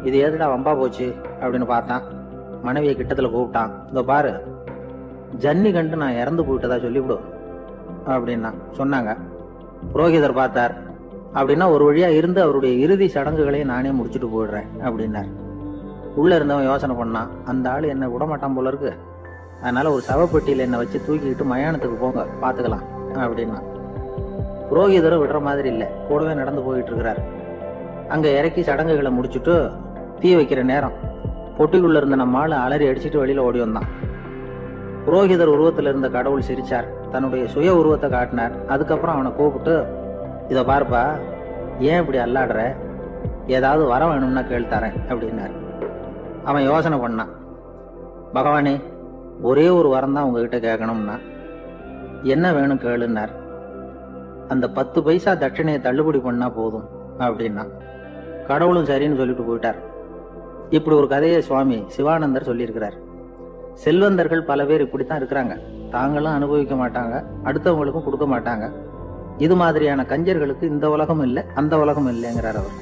இது எதுடா வம்பா போச்சு அப்படின்னு பார்த்தான். மனைவியை கிட்டத்தில் கூப்பிட்டான். இதோ பாரு, ஜன்னி கண்டு நான் இறந்து போயிட்டதா சொல்லிவிடு அப்படின்னா சொன்னாங்க. புரோகிதர் பார்த்தார். அப்படின்னா ஒரு வழியா இருந்து அவருடைய இறுதி சடங்குகளையும் நானே முடிச்சுட்டு போயிடுறேன் அப்படின்னார். உள்ள இருந்தவன் யோசனை பண்ணான், அந்த ஆள் என்ன விடமாட்டான் போல இருக்கு, அதனால ஒரு சவப்பெட்டியில் என்னை வச்சு தூக்கிக்கிட்டு மயானத்துக்கு போங்க பார்த்துக்கலாம் அப்படின்னா. புரோகிதரும் விடுற மாதிரி இல்லை, கூடவே நடந்து போயிட்டு இருக்கிறார். அங்க இறக்கி சடங்குகளை முடிச்சுட்டு தீ வைக்கிற நேரம் பொட்டிக்குள்ள இருந்த நம்ம ஆளு அலறி அடிச்சுட்டு வெளியில ஓடி வந்தான். புரோகிதர் உருவத்தில் இருந்த கடவுள் சிரிச்சார், தன்னுடைய சுய உருவத்தை காட்டினார். அதுக்கப்புறம் அவனை கூப்பிட்டு, இதை பார்ப்பா, ஏன் இப்படி அல்லாடுற, ஏதாவது வர வேணும்னா கேள்தரேன் அப்படின்னார். அவன் யோசனை பண்ணான். பகவானே, ஒரே ஒரு வரம் தான் உங்ககிட்ட கேட்கணும்னா. என்ன வேணும் கேளுன்னார். அந்த 10 பைசா தட்சணையை தள்ளுபடி பண்ணா போதும் அப்படின்னா. கடவுளும் சரின்னு சொல்லிட்டு போயிட்டார். இப்படி ஒரு கதையை சுவாமி சிவானந்தர் சொல்லியிருக்கிறார். செல்வந்தர்கள் பல பேர் இப்படித்தான் இருக்கிறாங்க. தாங்களும் அனுபவிக்க மாட்டாங்க, அடுத்தவங்களுக்கும் கொடுக்க மாட்டாங்க. இது மாதிரியான கஞ்சர்களுக்கு இந்த உலகம் இல்லை, அந்த உலகம் இல்லைங்கிறார் அவர்.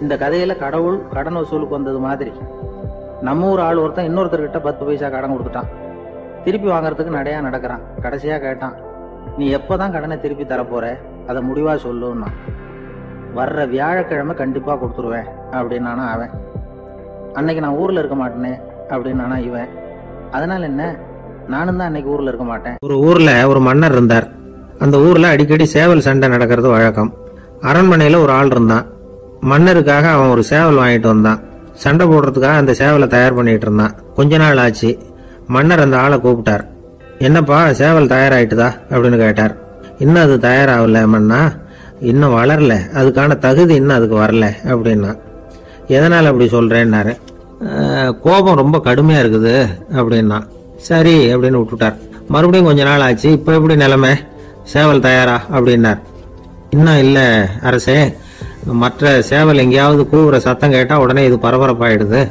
இந்த கதையில கடவுள் கடன் வசூலுக்கு வந்தது மாதிரி நம்ம ஊர் ஆள் ஒருத்தன் இன்னொருத்தர்கிட்ட 10 பைசா கடன் கொடுத்துட்டான். திருப்பி வாங்கறதுக்கு நடையா நடக்கிறான். கடைசியா கேட்டான், நீ எப்பதான் கடனை திருப்பி தரப்போற, அதை முடிவா சொல்லுன்னா. வர்ற வியாழக்கிழமை கண்டிப்பா கொடுத்துருவேன் அப்படின்னானா அவன். அன்னைக்கு நான் ஊர்ல இருக்க மாட்டேனே அப்படின்னானா இவன். அதனால என்ன, நானும் தான் அன்னைக்கு ஊர்ல இருக்க மாட்டேன். ஒரு ஊர்ல ஒரு மன்னர் இருந்தார். அந்த ஊர்ல அடிக்கடி சேவல் சண்டை நடக்கிறது வழக்கம். அரண்மனையில ஒரு ஆள் இருந்தான். மன்னருக்காக அவன் ஒரு சேவல் வாங்கிட்டு வந்தான். சண்டை போடுறதுக்காக அந்த சேவலை தயார் பண்ணிட்டு இருந்தான். கொஞ்ச நாள் ஆச்சு. மன்னர் அந்த ஆளை கூப்பிட்டார். என்னப்பா, சேவல் தயாராயிட்டுதா அப்படின்னு கேட்டார். இன்னும் அது தயாராகல மன்னா, இன்னும் வளரல, அதுக்கான தகுதி இன்னும் அதுக்கு வரல அப்படின்னா. எதனால அப்படி சொல்றேன்னாரு. கோபம் ரொம்ப கடுமையா இருக்குது அப்படின்னா. சரி அப்படின்னு விட்டுட்டார். மறுபடியும் கொஞ்ச நாள் ஆச்சு. இப்ப எப்படி நிலைமை, சேவல் தயாரா அப்படின்னார். இன்னும் இல்ல அரசே, மற்ற சேவல் எங்கேயாவது கூவுற சத்தம் கேட்டா உடனே இது பரபரப்பாயிடுது,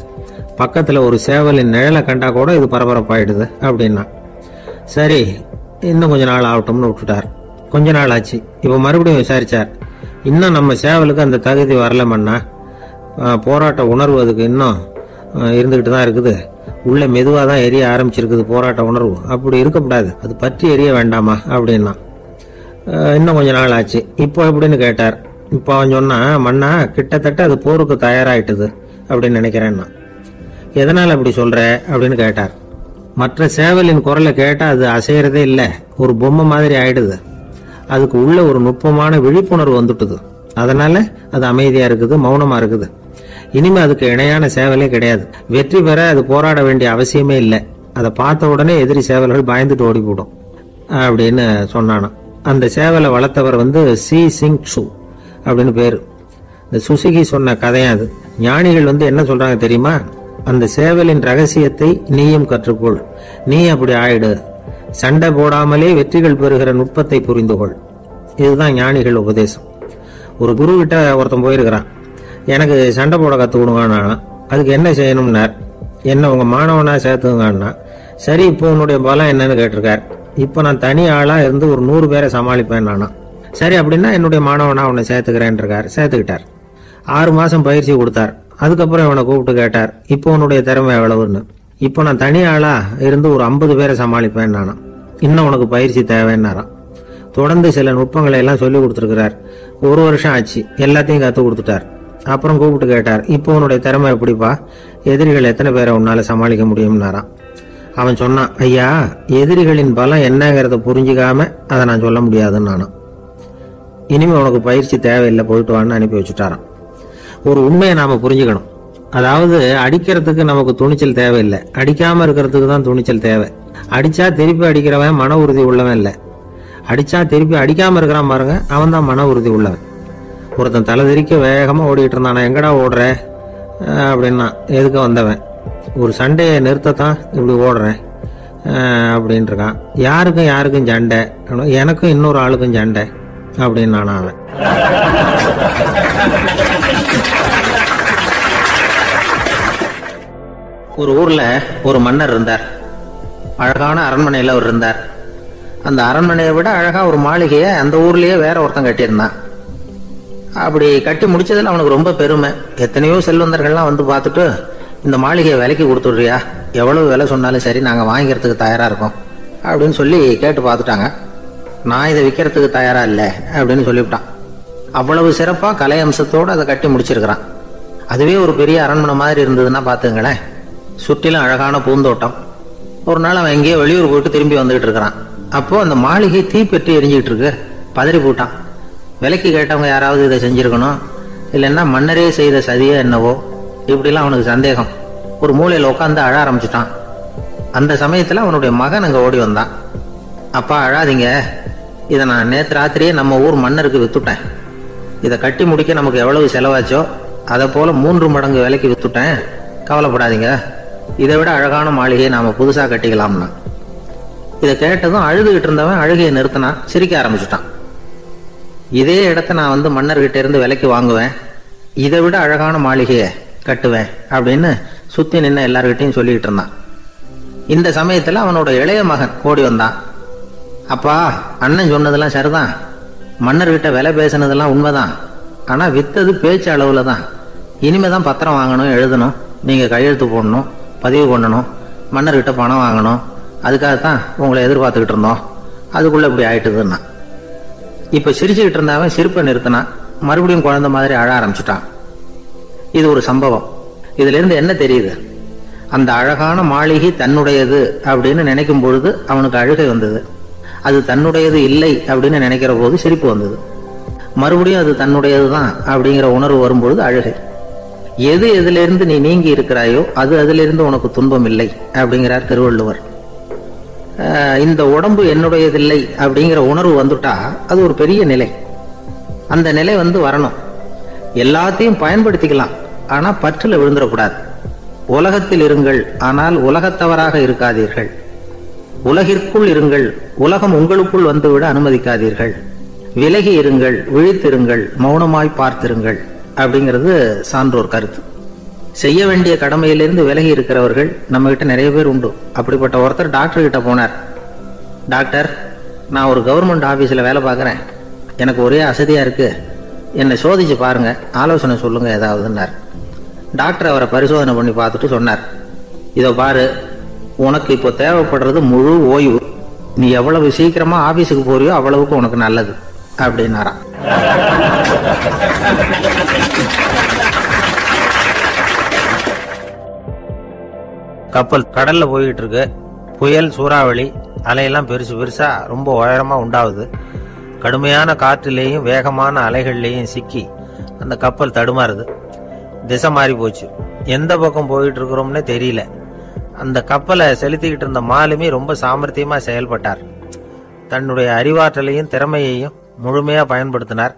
பக்கத்துல ஒரு சேவலின் நிழலை கண்டா கூட இது பரபரப்பாயிடுது அப்படின்னா. சரி, இன்னும் கொஞ்ச நாள் ஆகட்டும்னு விட்டுட்டார். கொஞ்ச நாள் ஆச்சு. இப்ப மறுபடியும் விசாரிச்சார். இன்னும் நம்ம சேவலுக்கு அந்த தகுதி வரலமன்னா, போராட்ட உணர்வு அதுக்கு இன்னும் இருந்துகிட்டு தான் இருக்குது, உள்ள மெதுவா தான் எரிய ஆரம்பிச்சிருக்குது போராட்ட உணர்வு, அப்படி இருக்கக்கூடாது, அது பற்றி எரிய வேண்டாமா அப்படின்னா. இன்னும் கொஞ்ச நாள் ஆச்சு. இப்போ எப்படின்னு கேட்டார். இப்போ அவன் சொன்னா, மன்னா கிட்டத்தட்ட அது போருக்கு தயாராயிட்டுது அப்படின்னு நினைக்கிறேன்னா. எதனால அப்படி சொல்ற அப்படின்னு கேட்டார். மற்ற சேவலின் குரலை கேட்டா அது அசையறதே இல்லை, ஒரு பொம்மை மாதிரி ஆயிடுது. அதுக்கு உள்ள ஒரு நுட்பமான விழிப்புணர்வு வந்துட்டுது. அதனால அது அமைதியா இருக்குது, மௌனமா இருக்குது. இனிமே அதுக்கு இணையான சேவலே கிடையாது. வெற்றி பெற அது போராட வேண்டிய அவசியமே இல்லை. அதை பார்த்த உடனே எதிரி சேவல்கள் பயந்துட்டு ஓடி போடும் அப்படின்னு சொன்னானா. அந்த சேவலை வளர்த்தவர் சி சிங் சு அப்படின்னு பேரு. இந்த சுசுகி சொன்ன கதையா அது. ஞானிகள் என்ன சொல்றாங்க தெரியுமா, அந்த சேவலின் ரகசியத்தை நீயும் கற்றுக்கொள், நீ அப்படி ஆயிடு, சண்டை போடாமலே வெற்றிகள் பெறுகிற நுட்பத்தை புரிந்துகொள். இதுதான் ஞானிகள் உபதேசம். ஒரு குரு கிட்ட ஒருத்தன் போயிருக்கிறான். எனக்கு சண்டை போட கத்து கொடுங்கன்னா. அதுக்கு என்ன செய்யணும்னார். என்ன உங்க மாணவனா சேர்த்துங்கன்னா. சரி, இப்போ உன்னுடைய பலம் என்னன்னு கேட்டிருக்கார். இப்ப நான் தனி ஆளா இருந்து ஒரு 100 பேரை சமாளிப்பேன் நானா. சரி, அப்படின்னா என்னுடைய மாணவனா உன்னை சேர்த்துக்கிறேன் இருக்கார். சேர்த்துக்கிட்டார். 6 மாசம் பயிற்சி கொடுத்தார். அதுக்கப்புறம் இவனை கூப்பிட்டு கேட்டார், இப்போ உன்னுடைய திறமை எவ்வளவுன்னு. இப்போ நான் தனி ஆளா இருந்து ஒரு 50 பேரை சமாளிப்பேன் நானா. இன்னும் உனக்கு பயிற்சி தேவைன்னாராம். தொடர்ந்து சில நுட்பங்களை எல்லாம் சொல்லி கொடுத்துருக்கிறார். 1 வருஷம் ஆச்சு. எல்லாத்தையும் கத்து கொடுத்துட்டார். அப்புறம் கூப்பிட்டு கேட்டார், இப்போ உன்னுடைய திறமை எப்படிப்பா, எதிரிகள் எத்தனை பேரை உன்னால சமாளிக்க முடியும்னாராம். அவன் சொன்னான், ஐயா, எதிரிகளின் பலம் என்னங்கிறத புரிஞ்சுக்காம அதை நான் சொல்ல முடியாதுன்னு நானும். இனிமே உனக்கு பயிற்சி தேவையில்லை, போயிட்டு வான்னு அனுப்பி வச்சுட்டாரான். ஒரு உண்மையை நாம புரிஞ்சுக்கணும். அதாவது அடிக்கிறதுக்கு நமக்கு துணிச்சல் தேவையில்லை, அடிக்காம இருக்கிறதுக்கு தான் துணிச்சல் தேவை. அடிச்சா திருப்பி அடிக்கிறவன் மன உறுதி உள்ளவன் இல்லை, அடிச்சா திருப்பி அடிக்காம இருக்கிறான் பாருங்க, அவன் தான் மன உறுதி உள்ளவன். ஒருத்தன் தலை திரிக்க வேகமா ஓடிட்டு இருந்தான். எங்கடா ஓடுற அப்படின்னா, எதுக்கு வந்தவன், ஒரு சண்டையை நிறுத்தத்தான் இப்படி ஓடுறேன் அப்படின்ட்டு இருக்கான். யாருக்கும் சண்டை, எனக்கும் இன்னொரு ஆளுக்கும் சண்டை அப்படின்னு நானும் அவன். ஒரு ஊர்ல ஒரு மன்னர் இருந்தார். அழகான அரண்மனையில அவர் இருந்தார். அந்த அரண்மனையை விட அழகா ஒரு மாளிகையை அந்த ஊர்லயே வேற ஒருத்தன் கட்டியிருந்தான். அப்படி கட்டி முடிச்சதுல அவனுக்கு ரொம்ப பெருமை. எத்தனையோ செல்வந்தர்கள்லாம் வந்து பார்த்துட்டு, இந்த மாளிகையை விலைக்கு கொடுத்துடுறியா, எவ்வளவு விலை சொன்னாலும் சரி நாங்க வாங்கிக்கிறதுக்கு தயாரா இருக்கோம் அப்படின்னு சொல்லி கேட்டு பார்த்துட்டாங்க. நான் இதை விற்கிறதுக்கு தயாரா இல்லை அப்படின்னு சொல்லிவிட்டான். அவ்வளவு சிறப்பா கலை அம்சத்தோடு அதை கட்டி முடிச்சிருக்கிறான். அதுவே ஒரு பெரிய அரண்மனை மாதிரி இருந்ததுன்னா பாத்துங்களேன். சுற்றிலும் அழகான பூந்தோட்டம். ஒரு நாள் அவன் எங்கேயோ வெளியூர் போயிட்டு திரும்பி வந்துகிட்டு இருக்கிறான். அப்போ அந்த மாளிகை தீப்பெட்டி எரிஞ்சுக்கிட்டு இருக்கு. பதறி போட்டான். விலைக்கு கேட்டவங்க யாராவது இதை செஞ்சிருக்கணும், இல்லைன்னா மன்னரே செய்த சதியோ என்னவோ, இப்படிலாம் அவனுக்கு சந்தேகம். ஒரு மூலையில உட்காந்து அழ ஆரம்பிச்சுட்டான். அந்த சமயத்துல அவனுடைய மகன் அங்க ஓடி வந்தான். அப்பா அழாதீங்க, இதை நான் நேற்று ராத்திரியே நம்ம ஊர் மன்னருக்கு வித்துட்டேன். இதை கட்டி முடிக்க நமக்கு எவ்வளவு செலவாச்சோ அதை போல 3 மடங்கு விலைக்கு வித்துட்டேன். கவலைப்படாதீங்க, இதை விட அழகான மாளிகையை நாம புதுசா கட்டிக்கலாம்னா. இதை கேட்டதும் அழுதுகிட்டு இருந்தவன் அழுகையை நிறுத்தினான். சிரிக்க ஆரம்பிச்சுட்டான். இதே இடத்த நான் வந்து மன்னர்கிட்ட இருந்து விலைக்கு வாங்குவேன், இதை விட அழகான மாளிகையை கட்டுவேன் அப்படின்னு சுத்தி நின்ன எல்லார்கிட்டையும் சொல்லிட்டு இருந்தான். இந்த சமயத்துல அவனோட இளைய மகன் ஓடி வந்தான். அப்பா, அண்ணன் சொன்னதெல்லாம் சரிதான், மன்னர்கிட்ட விலை பேசினதெல்லாம் உண்மைதான். ஆனா வித்தது பேச்சு அளவுல தான். இனிமேதான் பத்திரம் வாங்கணும், எழுதணும், நீங்க கையெழுத்து போடணும், பதிவு பண்ணணும், மன்னர்கிட்ட பணம் வாங்கணும். அதுக்காகத்தான் உங்களை எதிர்பார்த்துக்கிட்டு இருந்தோம். அதுக்குள்ள இப்படி ஆயிட்டுதுன்னா. இப்ப சிரிச்சுக்கிட்டு இருந்தவன் சிரிப்பை நிறுத்தினான். மறுபடியும் குழந்தை மாதிரி அழ ஆரம்பிச்சுட்டான். இது ஒரு சம்பவம். இதுல இருந்து என்ன தெரியுது? அந்த அழகான மாளிகை தன்னுடையது அப்படின்னு நினைக்கும் பொழுது அவனுக்கு அழுகை வந்தது. அது தன்னுடையது இல்லை அப்படின்னு நினைக்கிற போது சிரிப்பு வந்தது. மறுபடியும் அது தன்னுடையதுதான் அப்படிங்கிற உணர்வு வரும்பொழுது அழுகை. எது எதிலிருந்து நீ நீங்கி இருக்கிறாயோ அது அதிலிருந்து உனக்கு துன்பம் இல்லை அப்படிங்கிறார் திருவள்ளுவர். இந்த உடம்பு என்னுடையதில்லை அப்படிங்கிற உணர்வு வந்துட்டா அது ஒரு பெரிய நிலை. அந்த நிலை வந்து வரணும். எல்லாத்தையும் பயன்படுத்திக்கலாம், ஆனா பற்றுல விழுந்துடக்கூடாது. உலகத்தில் இருங்கள், ஆனால் உலகத்தவராக இருக்காதீர்கள். உலகிற்குள் இருங்கள், உலகம் உங்களுக்குள் வந்துவிட அனுமதிக்காதீர்கள். விலகி இருங்கள், விழித்திருங்கள், மௌனமாய் பார்த்திருங்கள் அப்படிங்கிறது சான்றோர் கருத்து. செய்ய வேண்டிய கடமையிலிருந்து விலகி இருக்கிறவர்கள் நம்ம கிட்ட நிறைய பேர் உண்டு. அப்படிப்பட்ட ஒருத்தர் டாக்டர் கிட்ட போனார். டாக்டர், நான் ஒரு கவர்மெண்ட் ஆபீஸ்ல வேலை பார்க்கறேன், எனக்கு ஒரே அசதியா இருக்கு, என்னை சோதிச்சு பாருங்க, ஆலோசனை சொல்லுங்க ஏதாவதுன்னார். டாக்டர் அவரை பரிசோதனை பண்ணி பார்த்துட்டு சொன்னார், இதோ பாரு, உனக்கு இப்போ தேவைப்படுறது முழு ஓய்வு. நீ எவ்வளவு சீக்கிரமா ஆபீஸுக்கு போறியோ அவ்வளவுக்கு உனக்கு நல்லது அப்படின்னாராம். கப்பல் கடல்ல போயிட்டு இருக்கு. புயல், சூறாவளி, அலையெல்லாம் பெருசு பெருசா ரொம்ப உயரமா உண்டாகுது. கடுமையான காற்றிலேயும் வேகமான அலைகள்லேயும் சிக்கி அந்த கப்பல் தடுமாறுது. திசை மாறி போச்சு. எந்த பக்கம் போயிட்டு இருக்கிறோம்னே தெரியல. அந்த கப்பலை செலுத்திக்கிட்டு இருந்த மாலுமி ரொம்ப சாமர்த்தியமா செயல்பட்டார். தன்னுடைய அறிவாற்றலையும் திறமையையும் முழுமையா பயன்படுத்தினார்.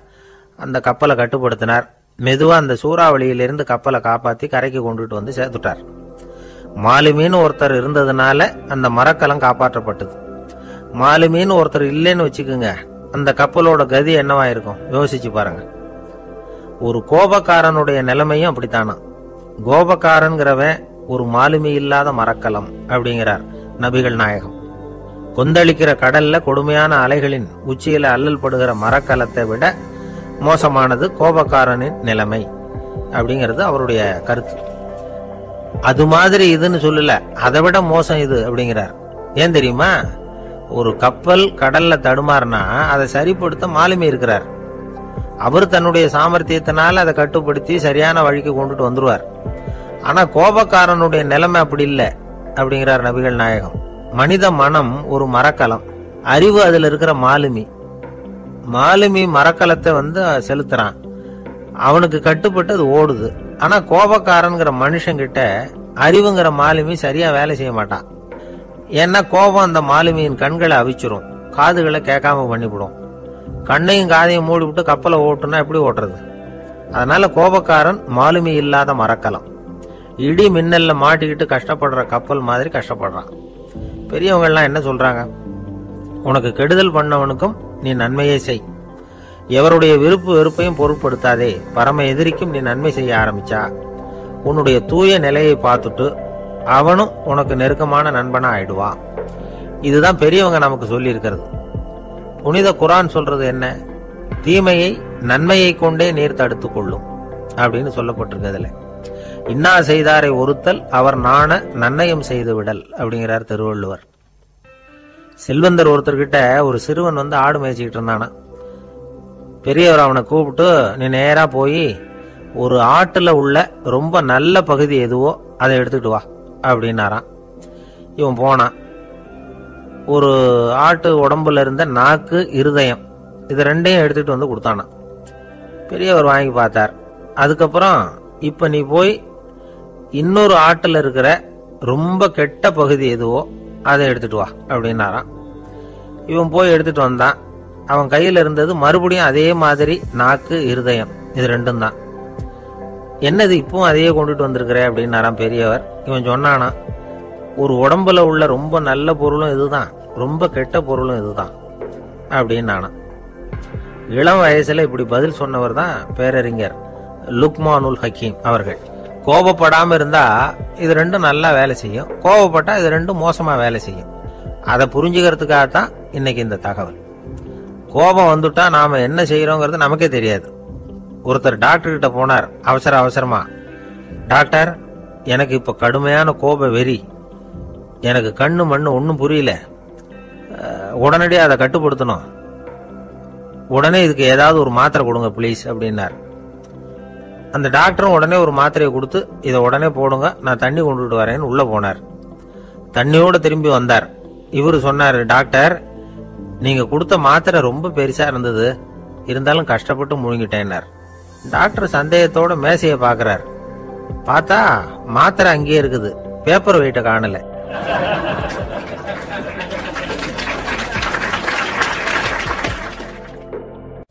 அந்த கப்பலை கட்டுப்படுத்தினார். மெதுவா அந்த சூறாவளியிலிருந்து கப்பலை காப்பாத்தி கரைக்கு கொண்டுட்டு வந்து சேர்த்துட்டார். மாலுமின்னு ஒருத்தர் இருந்ததுனால அந்த மரக்கலம் காப்பாற்றப்பட்டது. மாலுமின்னு ஒருத்தர் இல்லைன்னு வச்சுக்குங்க, அந்த கப்பலோட கதி என்னவா இருக்கும் யோசிச்சு பாருங்க. ஒரு கோபக்காரனுடைய நிலைமையும் அப்படித்தானா. கோபக்காரன்கிறவன் ஒரு மாலுமி இல்லாத மரக்கலம் அப்படிங்கிறார் நபிகள் நாயகம். கொந்தளிக்கிற கடல்ல கொடுமையான அலைகளின் உச்சியில அல்லல் படுகிற மரக்கலத்தை விட மோசமானது கோபக்காரனின் நிலைமை அப்படிங்கிறது அவருடைய கருத்து. அது மாதிரி இதுன்னு சொல்லல, அதை விட மோசம் இது அப்படிங்கிறார். ஏன் தெரியுமா? ஒரு கப்பல் கடல்ல தடுமாறினா அதை சரிப்படுத்த மாலுமி இருக்கிறார். அவர் தன்னுடைய சாமர்த்தியத்தினால அதை கட்டுப்படுத்தி சரியான வழிக்கு கொண்டுட்டு வந்துருவார். ஆனா கோபக்காரனுடைய நிலைமை அப்படி இல்லை அப்படிங்கிறார் நபிகள் நாயகம். மனித மனம் ஒரு மரக்கலம், அறிவு அதுல இருக்கிற மாலுமி. மாலுமி மரக்கலத்தை வந்து செலுத்துறான், அவனுக்கு கட்டுப்பட்டு அது ஓடுது. ஆனா கோபக்காரன்கிற மனுஷங்கிட்ட அறிவுங்கிற மாலுமி சரியா வேலை செய்ய மாட்டான். ஏன்னா கோபம் அந்த மாலுமியின் கண்களை அவிச்சிரும், காதுகளை கேட்காம பண்ணிவிடும். கண்ணையும் காதையும் மூடி விட்டு கப்பலை ஓட்டுனா எப்படி ஓட்டுறது? அதனால கோபக்காரன் மாலுமி இல்லாத மரக்கலம். இடி மின்னல்ல மாட்டிக்கிட்டு கஷ்டப்படுற கப்பல் மாதிரி கஷ்டப்படுறான். பெரியவங்க எல்லாம் என்ன சொல்றாங்க? உனக்கு கெடுதல் பண்ணவனுக்கும் நீ நன்மையே செய், எவருடைய விருப்பு வெறுப்பையும் பொருட்படுத்தாதே. பரம எதிரிக்கும் நீ நன்மை செய்ய ஆரம்பிச்சா உன்னுடைய தூய நிலையை பார்த்துட்டு அவனும் உனக்கு நெருக்கமான நண்பனா ஆயிடுவான். இதுதான் பெரியவங்க நமக்கு சொல்லி இருக்கிறது. புனித குர்ஆன் சொல்றது என்ன? தீமையை நன்மையை கொண்டே நீர் தடுத்து கொள்ளும் அப்படின்னு சொல்லப்பட்டிருக்கிறதுல. இன்னா செய்தாரை ஒருத்தல் அவர் நாண நன்னயம் செய்து விடல் அப்படிங்கிறார் திருவள்ளுவர். செல்வந்தர் ஒருத்தர்கிட்ட ஒரு சிறுவன் வந்து ஆடு மேய்ச்சிக்கிட்டு இருந்தானா. பெரியவர் அவனை கூப்பிட்டு, நீ நேரா போய் ஒரு ஆட்டுல உள்ள ரொம்ப நல்ல பகுதி எதுவோ அதை எடுத்துக்கிட்டு வா அப்படின்னாரான். இவன் போனான். ஒரு ஆட்டு உடம்புல இருந்த நாக்கு, இருதயம், இது ரெண்டையும் எடுத்துட்டு வந்து கொடுத்தானா. பெரியவர் வாங்கி பார்த்தார். அதுக்கப்புறம் இப்ப நீ போய் இன்னொரு ஆட்டுல இருக்கிற ரொம்ப கெட்ட பகுதி எதுவோ அதை எடுத்துட்டு வா அப்படின்னாரான். இவன் போய் எடுத்துட்டு வந்தான். அவன் கையில இருந்தது மறுபடியும் அதே மாதிரி நாக்கு, இருதயம், இது ரெண்டும் தான். என்னது இப்பவும் அதையே கொண்டுட்டு வந்திருக்கிற அப்படின்னாராம் பெரியவர். இவன் சொன்னானா, ஒரு உடம்புல உள்ள ரொம்ப நல்ல பொருளும் இதுதான், ரொம்ப கெட்ட பொருளும் இதுதான் அப்படின்னானா. இளம் வயசுல இப்படி பதில் சொன்னவர் தான் பேரறிஞர் லுக்மானுல் ஹக்கீம் அவர்கள். கோபப்படாம இருந்தா இது ரெண்டும் நல்லா வேலை செய்யும், கோபப்பட்டா இது ரெண்டும் மோசமா வேலை செய்யும். அதை புரிஞ்சுக்கிறதுக்காகத்தான் இன்னைக்கு இந்த தகவல். கோபம் வந்துட்டா நாம என்ன செய்யறோங்கிறது நமக்கே தெரியாது. ஒருத்தர் டாக்டர் கிட்ட போனார் அவசரமா. டாக்டர், எனக்கு இப்ப கடுமையான கோப வெறி, எனக்கு கண்ணு மண்ணு ஒன்னும் புரியல, உடனடியாக அதை கட்டுப்படுத்தணும், உடனே இதுக்கு ஏதாவது ஒரு மாத்திரை கொடுங்க ப்ளீஸ் அப்படின்னார். அந்த டாக்டரும் உடனே ஒரு மாத்திரையை கொடுத்து, இதை உடனே போடுங்க, நான் தண்ணி கொண்டுட்டு வரேன்னு உள்ள போனார். தண்ணியோட திரும்பி வந்தார். இவரு சொன்னார், டாக்டர், நீங்க கொடுத்த மாத்திரை ரொம்ப பெருசா இருந்தது, இருந்தாலும் கஷ்டப்பட்டு முழுங்கிட்டேன்னார். டாக்டர் சந்தேகத்தோட மேசையை பாக்குறார். பார்த்தா மாத்திரை அங்கேயே இருக்குது, பேப்பர் வெயிட்ட காணல.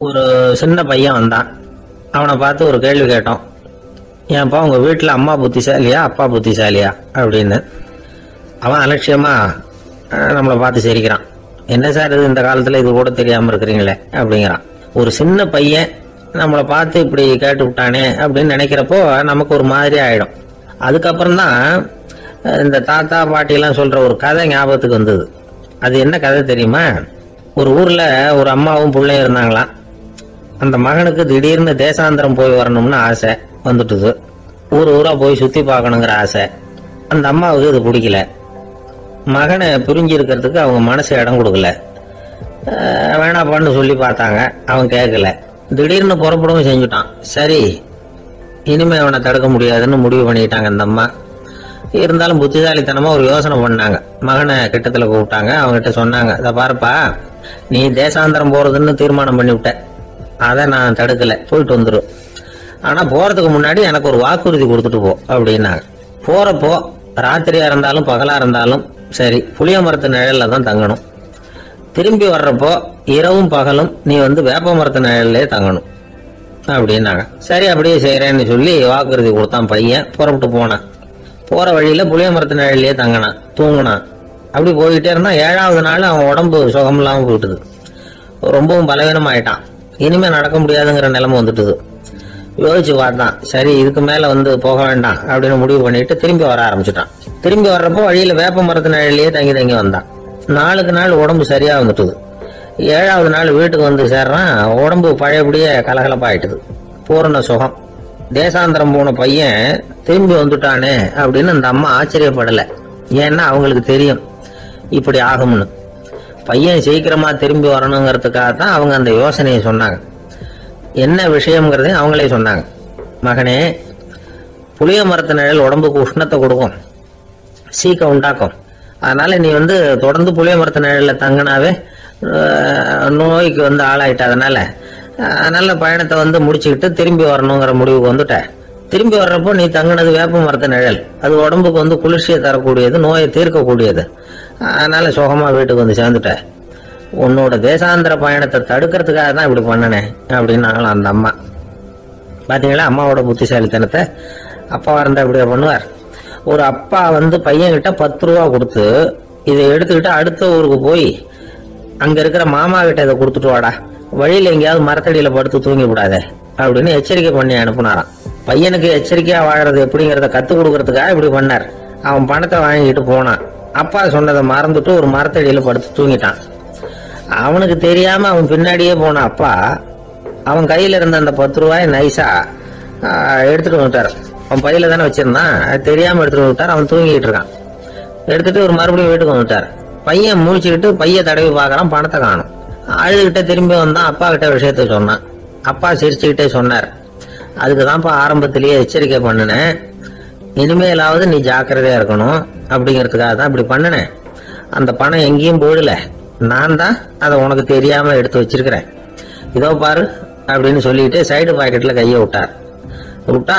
ஒரு சின்ன பையன் வந்தான். அவனை பார்த்து ஒரு கேள்வி கேட்டோம். ஏன்ப்பா உங்க வீட்டுல அம்மா புத்திசாலியா அப்பா புத்திசாலியா அப்படின்னு. அவன் அலட்சியமா நம்மளை பார்த்து சிரிக்கிறான். என்ன சார் இது, இந்த காலத்துல இது கூட தெரியாம இருக்கிறீங்களே அப்படிங்கிறான். ஒரு சின்ன பையன் நம்மளை பார்த்து இப்படி கேட்டு விட்டானே அப்படின்னு நினைக்கிறப்போ நமக்கு ஒரு மாதிரி ஆயிடும். அதுக்கப்புறம் தான் இந்த தாத்தா பாட்டி எல்லாம் சொல்ற ஒரு கதை ஞாபகத்துக்கு வந்தது. அது என்ன கதை தெரியுமா? ஒரு ஊர்ல ஒரு அம்மாவும் பிள்ளையும் இருந்தாங்களாம். அந்த மகனுக்கு திடீர்னு தேசாந்திரம் போய் வரணும்னு ஆசை வந்துட்டுது. ஊரா போய் சுத்தி பார்க்கணுங்கிற ஆசை. அந்த அம்மாவுக்கு இது பிடிக்கல. மகனை புரிஞ்சு இருக்கிறதுக்கு அவங்க மனசு இடம் கொடுக்கல. வேணாப்பான்னு சொல்லி பார்த்தாங்க, அவன் கேட்கல. திடீர்னு புறப்படவும் செஞ்சுட்டான். சரி, இனிமே அவனை தடுக்க முடியாதுன்னு முடிவு பண்ணிட்டாங்க அந்த அம்மா. இருந்தாலும் புத்திசாலித்தனமா ஒரு யோசனை பண்ணாங்க. மகனை கிட்டத்துல கூப்பிட்டாங்க. அவங்ககிட்ட சொன்னாங்க, இதை பாருப்பா, நீ தேசாந்திரம் போறதுன்னு தீர்மானம் பண்ணி விட்ட, அதை நான் தடுக்கல, போயிட்டு வந்துடும். ஆனா போறதுக்கு முன்னாடி எனக்கு ஒரு வாக்குறுதி கொடுத்துட்டு போ அப்படின்னாங்க. போறப்போ ராத்திரியா இருந்தாலும் பகலா இருந்தாலும் சரி, புளிய மரத்து நிழல்ல தான் தங்கணும். திரும்பி வர்றப்போ இரவும் பகலும் நீ வந்து வேப்ப மரத்து நிழல்லே தங்கணும் அப்படின்னாங்க. சரி, அப்படியே செய்யறேன்னு சொல்லி வாக்குறுதி கொடுத்தான் பையன். புறப்பட்டு போனான். போற வழியில புளிய மரத்து நிழல்லையே தங்கினான், தூங்கினான். அப்படி போயிட்டே இருந்தா 7வது நாள் அவன் உடம்பு சுகம் இல்லாம போயிட்டுது. ரொம்பவும் பலவீனம் ஆயிட்டான். இனிமே நடக்க முடியாதுங்கிற நிலைமை வந்துட்டுது. யோசிச்சு பார்த்தான். சரி, இதுக்கு மேல வந்து போக வேண்டாம் அப்படின்னு முடிவு பண்ணிட்டு திரும்பி வர ஆரம்பிச்சுட்டான். திரும்பி வர்றப்போ வழியில வேப்ப மரத்து நிழல்லையே தங்கி வந்தான். நாளுக்கு நாள் உடம்பு சரியா வந்துட்டுது. 7வது நாள் வீட்டுக்கு வந்து சேர்றான். உடம்பு பழையபடியே கலகலப்பாயிட்டுது. பூரண சுகம். தேசாந்திரம் போன பையன் திரும்பி வந்துட்டானே அப்படின்னு அந்த அம்மா ஆச்சரியப்படலை. ஏன்னா அவங்களுக்கு தெரியும் இப்படி ஆகும்னு. பையன் சீக்கிரமா திரும்பி வரணுங்கிறதுக்காக தான் அவங்க அந்த யோசனையை சொன்னாங்க. என்ன விஷயம்ங்கிறதையும் அவங்களே சொன்னாங்க. மகனே, புளிய மரத்து நிழல் உடம்புக்கு உஷ்ணத்தை கொடுக்கும், சீக்க உண்டாக்கும். அதனால நீ வந்து தொடர்ந்து புளிய மரத்து நிழல்ல தங்கினாவே நோய்க்கு வந்து ஆளாயிட்ட. அதனால நல்ல பயணத்தை வந்து முடிச்சுக்கிட்டு திரும்பி வரணுங்கிற முடிவுக்கு வந்துட்ட. திரும்பி வர்றப்போ நீ தங்கினது வேப்ப மரத்து நிழல், அது உடம்புக்கு வந்து குளிர்ச்சியை தரக்கூடியது, நோயை தீர்க்கக்கூடியது. அதனால சுகமா வீட்டுக்கு வந்து சேர்ந்துட்ட. உன்னோட தேசாந்திர பயணத்தை தடுக்கிறதுக்காக தான் இப்படி பண்ணனேன் அப்படின்னாங்களாம் அந்த அம்மா. பாத்தீங்களா அம்மாவோட புத்திசாலித்தனத்தை? அப்பா இருந்தா இப்படியா பண்ணுவார்? ஒரு அப்பா வந்து பையன்கிட்ட 10 ரூபா கொடுத்து, இதை எடுத்துக்கிட்டு அடுத்த ஊருக்கு போய் அங்க இருக்கிற மாமா கிட்ட இதை கொடுத்துட்டு வாடா வழியில் எங்கேயாவது மரத்தடியில் படுத்து தூங்கி விடாதே அப்படின்னு எச்சரிக்கை பண்ணி அனுப்புனாராம். பையனுக்கு எச்சரிக்கையா வாழறது எப்படிங்கிறத கத்துக் கொடுக்கறதுக்காக இப்படி பண்ணார். அவன் பணத்தை வாங்கிட்டு போனான். அப்பா சொன்னதை மறந்துட்டு ஒரு மரத்தடியில படுத்து தூங்கிட்டான். அவனுக்கு தெரியாம அவன் பின்னாடியே போன அப்பா அவன் கையில இருந்த அந்த 10 ரூபாய் நைஸா எடுத்துட்டு வந்துட்டார். அவன் பையில தானே வச்சிருந்தான், அது தெரியாம எடுத்துட்டு வந்துட்டார். அவன் தூங்கிட்டு இருக்கான். எடுத்துட்டு ஒரு மறுபடியும் வீட்டுக்கு வந்துட்டார். பையன் முடிச்சுக்கிட்டு பைய தடவி பார்க்கறான், பணத்தை காணும். அழுகிட்ட திரும்பி வந்தான். அப்பா கிட்ட விஷயத்த சொன்னான். அப்பா சிரிச்சுக்கிட்டே சொன்னார், அதுக்குதான்ப்பா ஆரம்பத்திலேயே எச்சரிக்கை பண்ணினேன், இனிமேலாவது நீ ஜாக்கிரதையா இருக்கணும் அப்படிங்கிறதுக்காக தான் இப்படி பண்ணினேன். அந்த பணம் எங்கேயும் போயிடல, நான் தான் அதை உனக்கு தெரியாம எடுத்து வச்சிருக்கிறேன். இதோ பாரு அப்படின்னு சொல்லிட்டு சைடு பாக்கெட்ல கையை விட்டா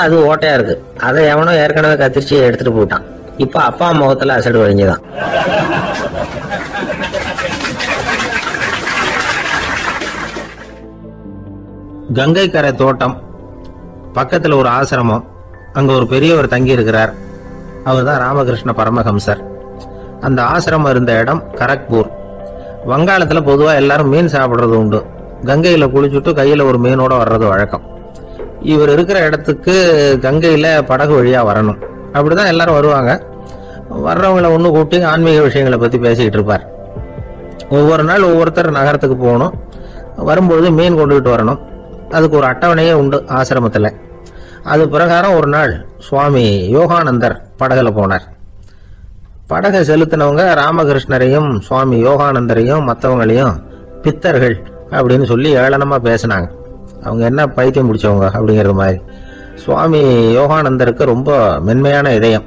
அது ஓட்டையா இருக்கு. அதை எவனோ ஏற்கனவே கத்திரிச்சு எடுத்துட்டு போயிட்டான். இப்ப அப்பா முகத்துல அசடு வழிஞ்சுதான். கங்கை கரை தோட்டம் பக்கத்துல ஒரு ஆசிரமம். அங்க ஒரு பெரியவர் தங்கி இருக்கிறார். அவர் தான் ராமகிருஷ்ண பரமஹம்சர். அந்த ஆசிரமம் இருந்த இடம் கரக்பூர். வங்காளத்துல பொதுவா எல்லாரும் மீன் சாப்பிடுறது உண்டு. கங்கையில குளிச்சுட்டு கையில ஒரு மீனோட வர்றது வழக்கம். இவர் இருக்கிற இடத்துக்கு கங்கையில படகு வழியா வரணும். அப்படிதான் எல்லாரும் வருவாங்க. வர்றவங்களை ஒண்ணு கூட்டி ஆன்மீக விஷயங்களை பத்தி பேசிக்கிட்டு இருப்பார். ஒவ்வொரு நாள் ஒவ்வொருத்தர் நகரத்துக்கு போகணும். வரும்பொழுது மீன் கொண்டுகிட்டு வரணும். அதுக்கு ஒரு அட்டவணையே உண்டு ஆசிரமத்துல. அது பிரகாரம் ஒரு நாள் சுவாமி யோகானந்தர் படகுல போனார். படகை செலுத்தினவங்க ராமகிருஷ்ணரையும் சுவாமி யோகானந்தரையும் மற்றவங்களையும் பித்தர்கள் அப்படின்னு சொல்லி ஏளனமா பேசினாங்க. அவங்க என்ன பைத்தியம் முடிச்சவங்க அப்படிங்கிறது மாதிரி. சுவாமி யோகானந்தருக்கு ரொம்ப மென்மையான இதயம்.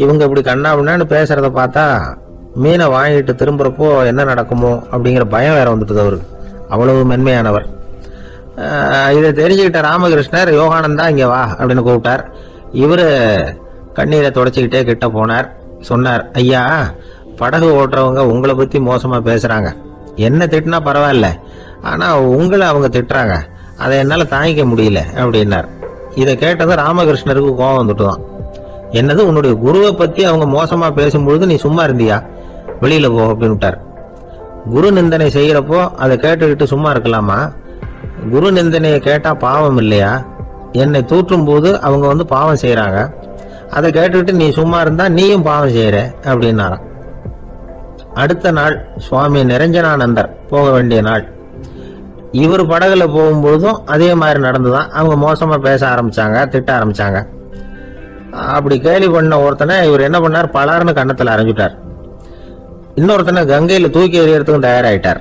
இவங்க இப்படி கண்ணாபின்னான்னு பேசுறத பார்த்தா மீனை வாங்கிட்டு திரும்புறப்போ என்ன நடக்குமோ அப்படிங்கிற பயம் வேற வந்துட்டு அவருக்கு. அவ்வளவு மென்மையானவர். இதை தெரிஞ்சுக்கிட்ட ராமகிருஷ்ணர், யோகானந்தா இங்க வா அப்படின்னு கூப்பிட்டார். இவரு கண்ணீரை தொடச்சிக்கிட்டே கிட்ட போனார். சொன்னார், ஐயா, படகு ஓட்டுறவங்க உங்களை பத்தி மோசமா பேசுறாங்க. என்ன திட்டினா பரவாயில்ல, ஆனா உங்களை அவங்க திட்டுறாங்க, அதை என்னால தாங்கிக்க முடியல அப்படின்னார். இதை கேட்டதும் ராமகிருஷ்ணருக்கு கோபம் வந்துட்டுதான். என்னது, உன்னுடைய குருவை பத்தி அவங்க மோசமா பேசும்பொழுது நீ சும்மா இருந்தியா? வெளியில போ அப்படின்னு விட்டார். குரு நிந்தனை செய்யறப்போ அதை கேட்டுக்கிட்டு சும்மா இருக்கலாமா? குரு நிந்தனையை கேட்டா பாவம் இல்லையா? என்னை தூற்றும் போது அவங்க பாவம் செய்யறாங்க. அதை கேட்டுக்கிட்டு நீ சும்மா இருந்தா நீயும் பாவம் செய்யற அப்படின்னாராம். அடுத்த நாள் சுவாமி நிரஞ்சனானந்தர் போக வேண்டிய நாள். இவர் படகுல போகும்பொழுதும் அதே மாதிரி நடந்துதான். அவங்க மோசமா பேச ஆரம்பிச்சாங்க, திட்ட ஆரம்பிச்சாங்க. அப்படி கேலி பண்ண ஒருத்தனை இவர் என்ன பண்ணார், பலார்னு கன்னத்துல அரைஞ்சுட்டார். இன்னொருத்தனை கங்கையில தூக்கி எறியறதுக்கும் தயாராயிட்டார்.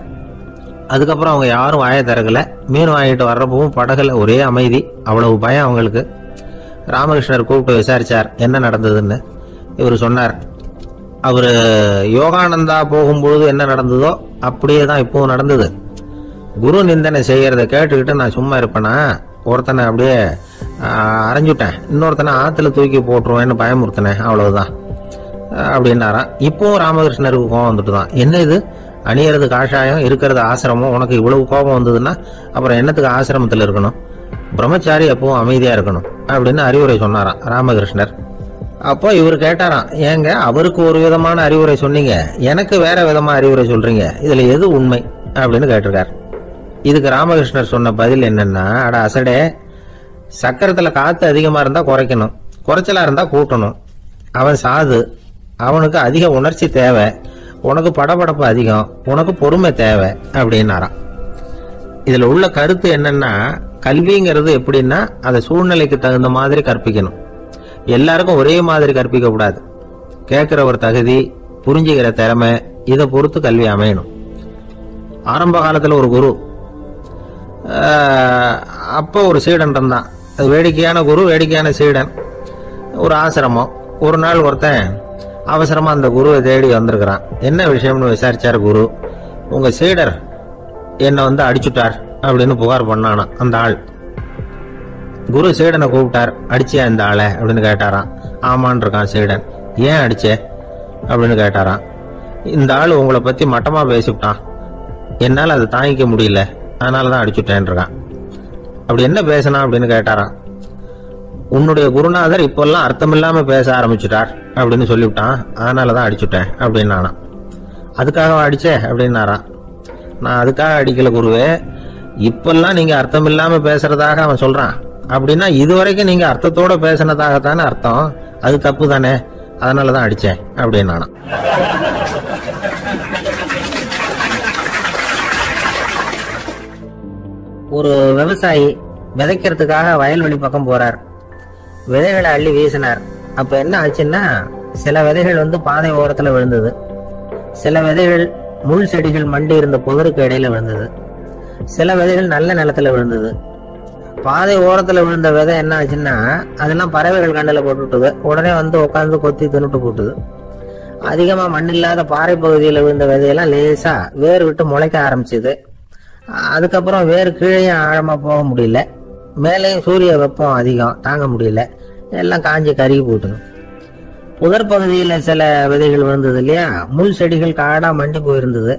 அதுக்கப்புறம் அவங்க யாரும் வாயை திறக்கல. மீன் வாங்கிட்டு வர்றப்பவும் படகுல ஒரே அமைதி. அவ்வளவு பயம் அவங்களுக்கு. ராமகிருஷ்ணர் கூப்பிட்டு விசாரிச்சார் என்ன நடந்ததுன்னு. இவர் சொன்னார், அவரு யோகானந்தா போகும்பொழுது என்ன நடந்ததோ அப்படியே தான் இப்பவும் நடந்தது. குரு நிந்தனை செய்யறத கேட்டுக்கிட்டு நான் சும்மா இருப்பேனா? ஒருத்தனை அப்படியே அரைஞ்சுட்டேன், இன்னொருத்தனை ஆத்துல தூக்கி போட்டுருவேன்னு பயமுறுத்தினேன், அவ்வளவுதான் அப்படின்னாராம். இப்பவும் ராமகிருஷ்ணருக்கு கோபம் வந்துட்டு தான். என்ன இது, அணியறது காஷாயம், இருக்கிறது ஆசிரமம், உனக்கு இவ்வளவு கோபம் வந்ததுன்னா அப்புறம் என்னத்துக்கு ஆசிரமத்தில் இருக்கணும்? பிரம்மச்சாரி எப்பவும் அமைதியா இருக்கணும் அப்படின்னு அறிவுரை சொன்னாராம் ராமகிருஷ்ணர். அப்போ இவர் கேட்டாராம், ஏங்க அவருக்கு ஒரு விதமான அறிவுரை சொன்னீங்க, எனக்கு வேற விதமா அறிவுரை சொல்றீங்க, இதுல எது உண்மை அப்படின்னு கேட்டிருக்கார். இதுக்கு ராமகிருஷ்ணர் சொன்ன பதில் என்னன்னா, அட அசடே, சக்கரத்துல காத்து அதிகமா இருந்தா குறைக்கணும், குறைச்சலா இருந்தா கூட்டணும். அவன் சாது, அவனுக்கு அதிக உணர்ச்சி தேவை, உனக்கு படபடப்பு அதிகம், உனக்கு பொறுமை தேவை அப்படின்னாராம். இதுல உள்ள கருத்து என்னன்னா, கல்விங்கிறது எப்படின்னா அதை சூழ்நிலைக்கு தகுந்த மாதிரி கற்பிக்கணும். எல்லாருக்கும் ஒரே மாதிரி கற்பிக்க கூடாது. கேட்கிற ஒரு தகுதி, புரிஞ்சுக்கிற திறமை, இதை பொறுத்து கல்வி அமையணும். ஆரம்ப காலத்துல ஒரு குரு, அப்போ ஒரு சீடன் இருந்தான். அது வேடிக்கையான குரு, வேடிக்கையான சீடன். ஒரு ஆசிரமம். ஒரு நாள் ஒருத்தன் அவசரமா அந்த குருவை தேடி வந்திருக்கிறான். என்ன விஷயம்னு விசாரிச்சார் குரு. உங்க சீடர் என்னை அடிச்சுட்டார் அப்படின்னு புகார் பண்ணானா அந்த ஆள். குரு சீடனை கூப்பிட்டார். அடிச்சியா இந்த ஆளை அப்படின்னு கேட்டாராம். ஆமான் இருக்கான் சீடன். ஏன் அடிச்சே அப்படின்னு கேட்டாராம். இந்த ஆள் உங்களை பத்தி மட்டமா பேசிவிட்டான், என்னால் அதை தாங்கிக்க முடியல, அதனாலதான் அடிச்சுட்டேன் இருக்கான். அப்படி என்ன பேசினா அப்படின்னு கேட்டாராம். உன்னுடைய குருநாதர் இப்பெல்லாம் அர்த்தமில்லாம பேச ஆரம்பிச்சுட்டார் அப்படின்னு சொல்லிவிட்டான், அதனாலதான் அடிச்சுட்டேன் அப்படின்னு நானா. அதுக்காக அடிச்சே அப்படின்னாராம். நான் அதுக்காக அடிக்கல குருவே, இப்பெல்லாம் நீங்க அர்த்தம் இல்லாம பேசுறதாக அவன் சொல்றான். அப்படின்னா இதுவரைக்கும் நீங்க அர்த்தத்தோட பேசினதாகத்தானே அர்த்தம். அது தப்பு தானே, அதனாலதான் அடிச்சேன் அப்படின்னு நானா. ஒரு விவசாயி விதைக்கிறதுக்காக வயல்வெளி பக்கம் போறார். விதைகளை அள்ளி வீசினார். அப்ப என்ன ஆச்சுன்னா, சில விதைகள் பாதை ஓரத்துல விழுந்தது. சில விதைகள் முள் செடிகள் மண்டி இருந்த புதருக்கு இடையில விழுந்தது. சில விதைகள் நல்ல நிலத்துல விழுந்தது. பாதை ஓரத்துல விழுந்த விதை என்ன ஆச்சுன்னா, அதெல்லாம் பறவைகள் கண்ணில் போட்டுவிட்டது. உடனே உட்காந்து கொத்தி தின்னுட்டு போட்டுது. அதிகமா மண் இல்லாத பாறை பகுதியில் விழுந்த விதையெல்லாம் லேசா வேர் விட்டு முளைக்க ஆரம்பிச்சுது. அதுக்கப்புறம் வேறு கீழே ஆழமா போக முடியல. மேலேயும் சூரிய வெப்பம் அதிகம் தாங்க முடியல. எல்லாம் காஞ்சி கருகி போட்டுது. புதர் பகுதியில சில விதைகள் விழுந்தது இல்லையா, முள் செடிகள் காடா மண்டி போயிருந்தது.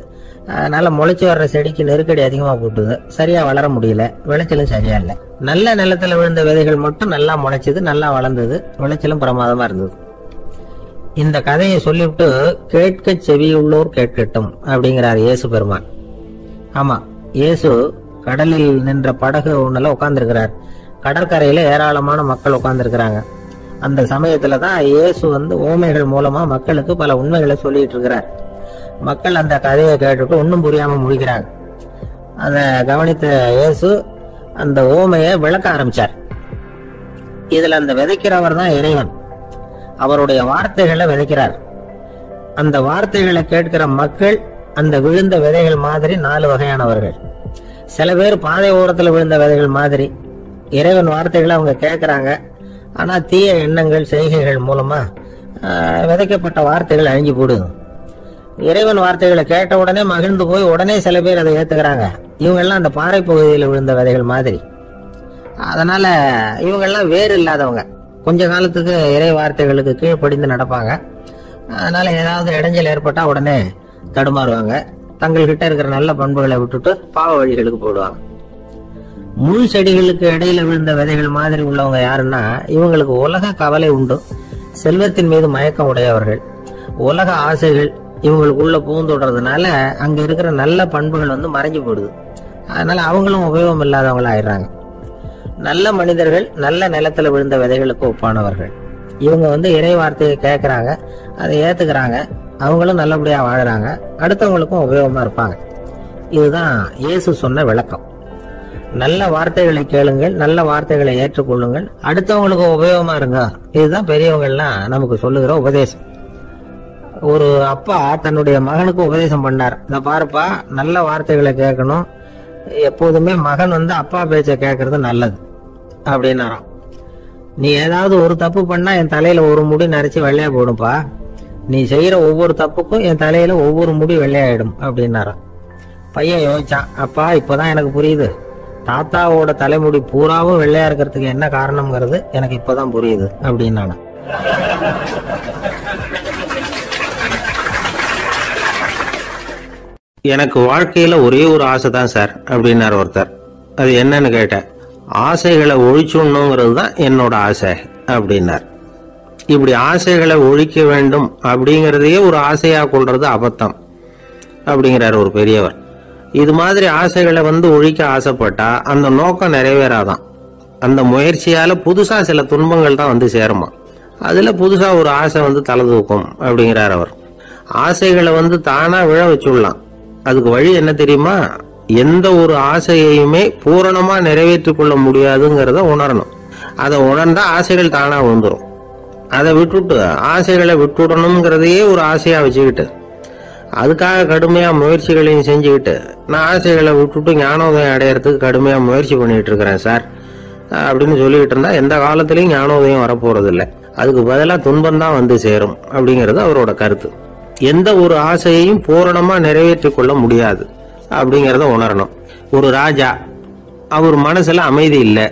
அதனால முளைச்சு வர்ற செடிக்கு நெருக்கடி அதிகமா போட்டுது. சரியா வளர முடியல. விளைச்சலும் சரியா இல்லை. நல்ல நிலத்துல விழுந்த விதைகள் மட்டும் நல்லா முளைச்சது, நல்லா வளர்ந்தது. விளைச்சலும் பிரமாதமா இருந்தது. இந்த கதையை சொல்லிவிட்டு கேட்க செவியுள்ளோர் கேட்கட்டும் அப்படிங்கிறார் இயேசு பெருமான். ஆமா, இயேசு கடலில் நின்ற படகு ஒண்ணுல உட்கார்ந்துருக்கிறார். கடற்கரையில ஏராளமான மக்கள் உட்கார்ந்துருக்கிறாங்க. அந்த சமயத்துலதான் இயேசு ஓமைகள் மூலமா மக்களுக்கு பல உண்மைகளை சொல்லிட்டு இருக்கிறார். மக்கள் அந்த கதையை கேட்டுட்டு ஒன்னும் புரியாம முடிக்கிறாங்க. அத கவனித்த இயேசு அந்த ஓமையை விளக்க ஆரம்பிச்சார். இதுல அந்த விதைக்கிறவர் தான் இறைவன். அவருடைய வார்த்தைகளை விதைக்கிறார். அந்த வார்த்தைகளை கேட்கிற மக்கள் அந்த விழுந்த விதைகள் மாதிரி 4 வகையானவர்கள். சில பேர் பாதை ஓரத்துல விழுந்த விதைகள் மாதிரி. இறைவன் வார்த்தைகளை அவங்க கேட்கிறாங்க. ஆனா தீய எண்ணங்கள் செய்கைகள் மூலமா விதைக்கப்பட்ட வார்த்தைகள் அழிஞ்சு போடுது. இறைவன் வார்த்தைகளை கேட்ட உடனே மகிழ்ந்து போய் உடனே சில பேர் அதை ஏத்துக்கிறாங்க. இவங்கெல்லாம் அந்த பாறை பகுதியில் விழுந்த விதைகள் மாதிரி. அதனால இவங்கெல்லாம் வேறு இல்லாதவங்க. கொஞ்ச காலத்துக்கு இறை வார்த்தைகளுக்கு கீழ்ப்படிந்து நடப்பாங்க. அதனால ஏதாவது இடைஞ்சல் ஏற்பட்டா உடனே தடுமாறுவாங்க. தங்கள்கிட்ட இருக்கிற நல்ல பண்புகளை விட்டுட்டு பாவ வழிகளுக்கு போடுவாங்க. முள் செடிகளுக்கு இடையில விழுந்த விதைகள் மாதிரி உள்ளவங்க யாருன்னா, இவங்களுக்கு உலக கவலை உண்டு. செல்வத்தின் மீது மயக்கம் உடையவர்கள். உலக ஆசைகள் இவங்களுக்குள்ள பூந்தொடுறதுனால அங்க இருக்கிற நல்ல பண்புகள் மறைஞ்சு போடுது. அதனால அவங்களும் உபயோகம் இல்லாதவங்களா ஆயிடுறாங்க. நல்ல மனிதர்கள் நல்ல நிலத்துல விழுந்த விதைகளுக்கு ஒப்பானவர்கள். இவங்க இறை வார்த்தையை கேட்கறாங்க, அதை ஏத்துக்கிறாங்க. அவங்களும் நல்லபடியா வாழறாங்க, அடுத்தவங்களுக்கும் உபயோகமா இருப்பாங்க. இதுதான் இயேசு சொன்ன விளக்கம். நல்ல வார்த்தைகளை கேளுங்கள், நல்ல வார்த்தைகளை ஏற்றுக்கொள்ளுங்கள், அடுத்தவங்களுக்கு உபயோகமா இருங்க. இதுதான் பெரியவங்கள்லாம் நமக்கு சொல்லுகிற உபதேசம். ஒரு அப்பா தன்னுடைய மகனுக்கு உபதேசம் பண்ணார். இந்த பாருப்பா, நல்ல வார்த்தைகளை கேட்கணும். எப்போதுமே மகன் அப்பா பேச்ச கேட்கறது நல்லது அப்படின்னாராம். நீ ஏதாவது ஒரு தப்பு பண்ணா என் தலையில ஒரு முடி நரைச்சு வெள்ளையா போடும்பா. நீ செய்யற ஒவ்வொரு தப்புக்கும் என் தலையில ஒவ்வொரு முடி வெள்ளையாயிடும் அப்படின்னாராம். பையன் யோசிச்சான், அப்பா இப்பதான் எனக்கு புரியுது. தாத்தாவோட தலைமுடி பூராவும் வெள்ளையா இருக்கிறதுக்கு என்ன காரணம்ங்கிறது எனக்கு இப்பதான் புரியுது அப்படின்னானா. எனக்கு வாழ்க்கையில ஒரே ஒரு ஆசை தான் சார் அப்படின்னாரு ஒருத்தர். அது என்னன்னு கேட்டேன். ஆசைகளை ஒழிச்சுடணுங்கிறது தான் என்னோட ஆசை அப்படின்னார். இப்படி ஆசைகளை ஒழிக்க வேண்டும் அப்படிங்கிறதையே ஒரு ஆசையா கொள்றது அபத்தம் அப்படிங்கிறார் ஒரு பெரியவர். இது மாதிரி ஆசைகளை ஒழிக்க ஆசைப்பட்டா அந்த நோக்கம் நிறைவேறாதான். அந்த முயற்சியால புதுசா சில துன்பங்கள் தான் சேருமா. அதுல புதுசா ஒரு ஆசை தலை தூக்கும் அப்படிங்கிறார் அவர். ஆசைகளை தானா விழ வச்சுடலாம். அதுக்கு வழி என்ன தெரியுமா? எந்த ஒரு ஆசையையுமே பூரணமா நிறைவேற்றிக் கொள்ள முடியாதுங்கிறத உணரணும். அதை உணர்ந்தா ஆசைகள் தானா வந்துடும். அதை விட்டுட்டு ஆசைகளை விட்டுடணுங்கிறதையே ஒரு ஆசையா வச்சுக்கிட்டு அதுக்காக கடுமையா முயற்சிகளையும் செஞ்சுக்கிட்டு, நான் ஆசைகளை விட்டுட்டு ஞானோதயம் அடையறதுக்கு கடுமையா முயற்சி பண்ணிட்டு இருக்கிறேன் சார் அப்படின்னு சொல்லிக்கிட்டு இருந்தா எந்த காலத்திலயும் ஞானோதயம் வரப்போறது இல்லை. அதுக்கு பதிலா துன்பம் தான் சேரும் அப்படிங்கிறது அவரோட கருத்து. எந்த ஒரு ஆசையையும் பூரணமா நிறைவேற்றி கொள்ள முடியாது அப்படிங்கிறத உணரணும். ஒரு ராஜா, அவர் மனசுல அமைதி இல்லை,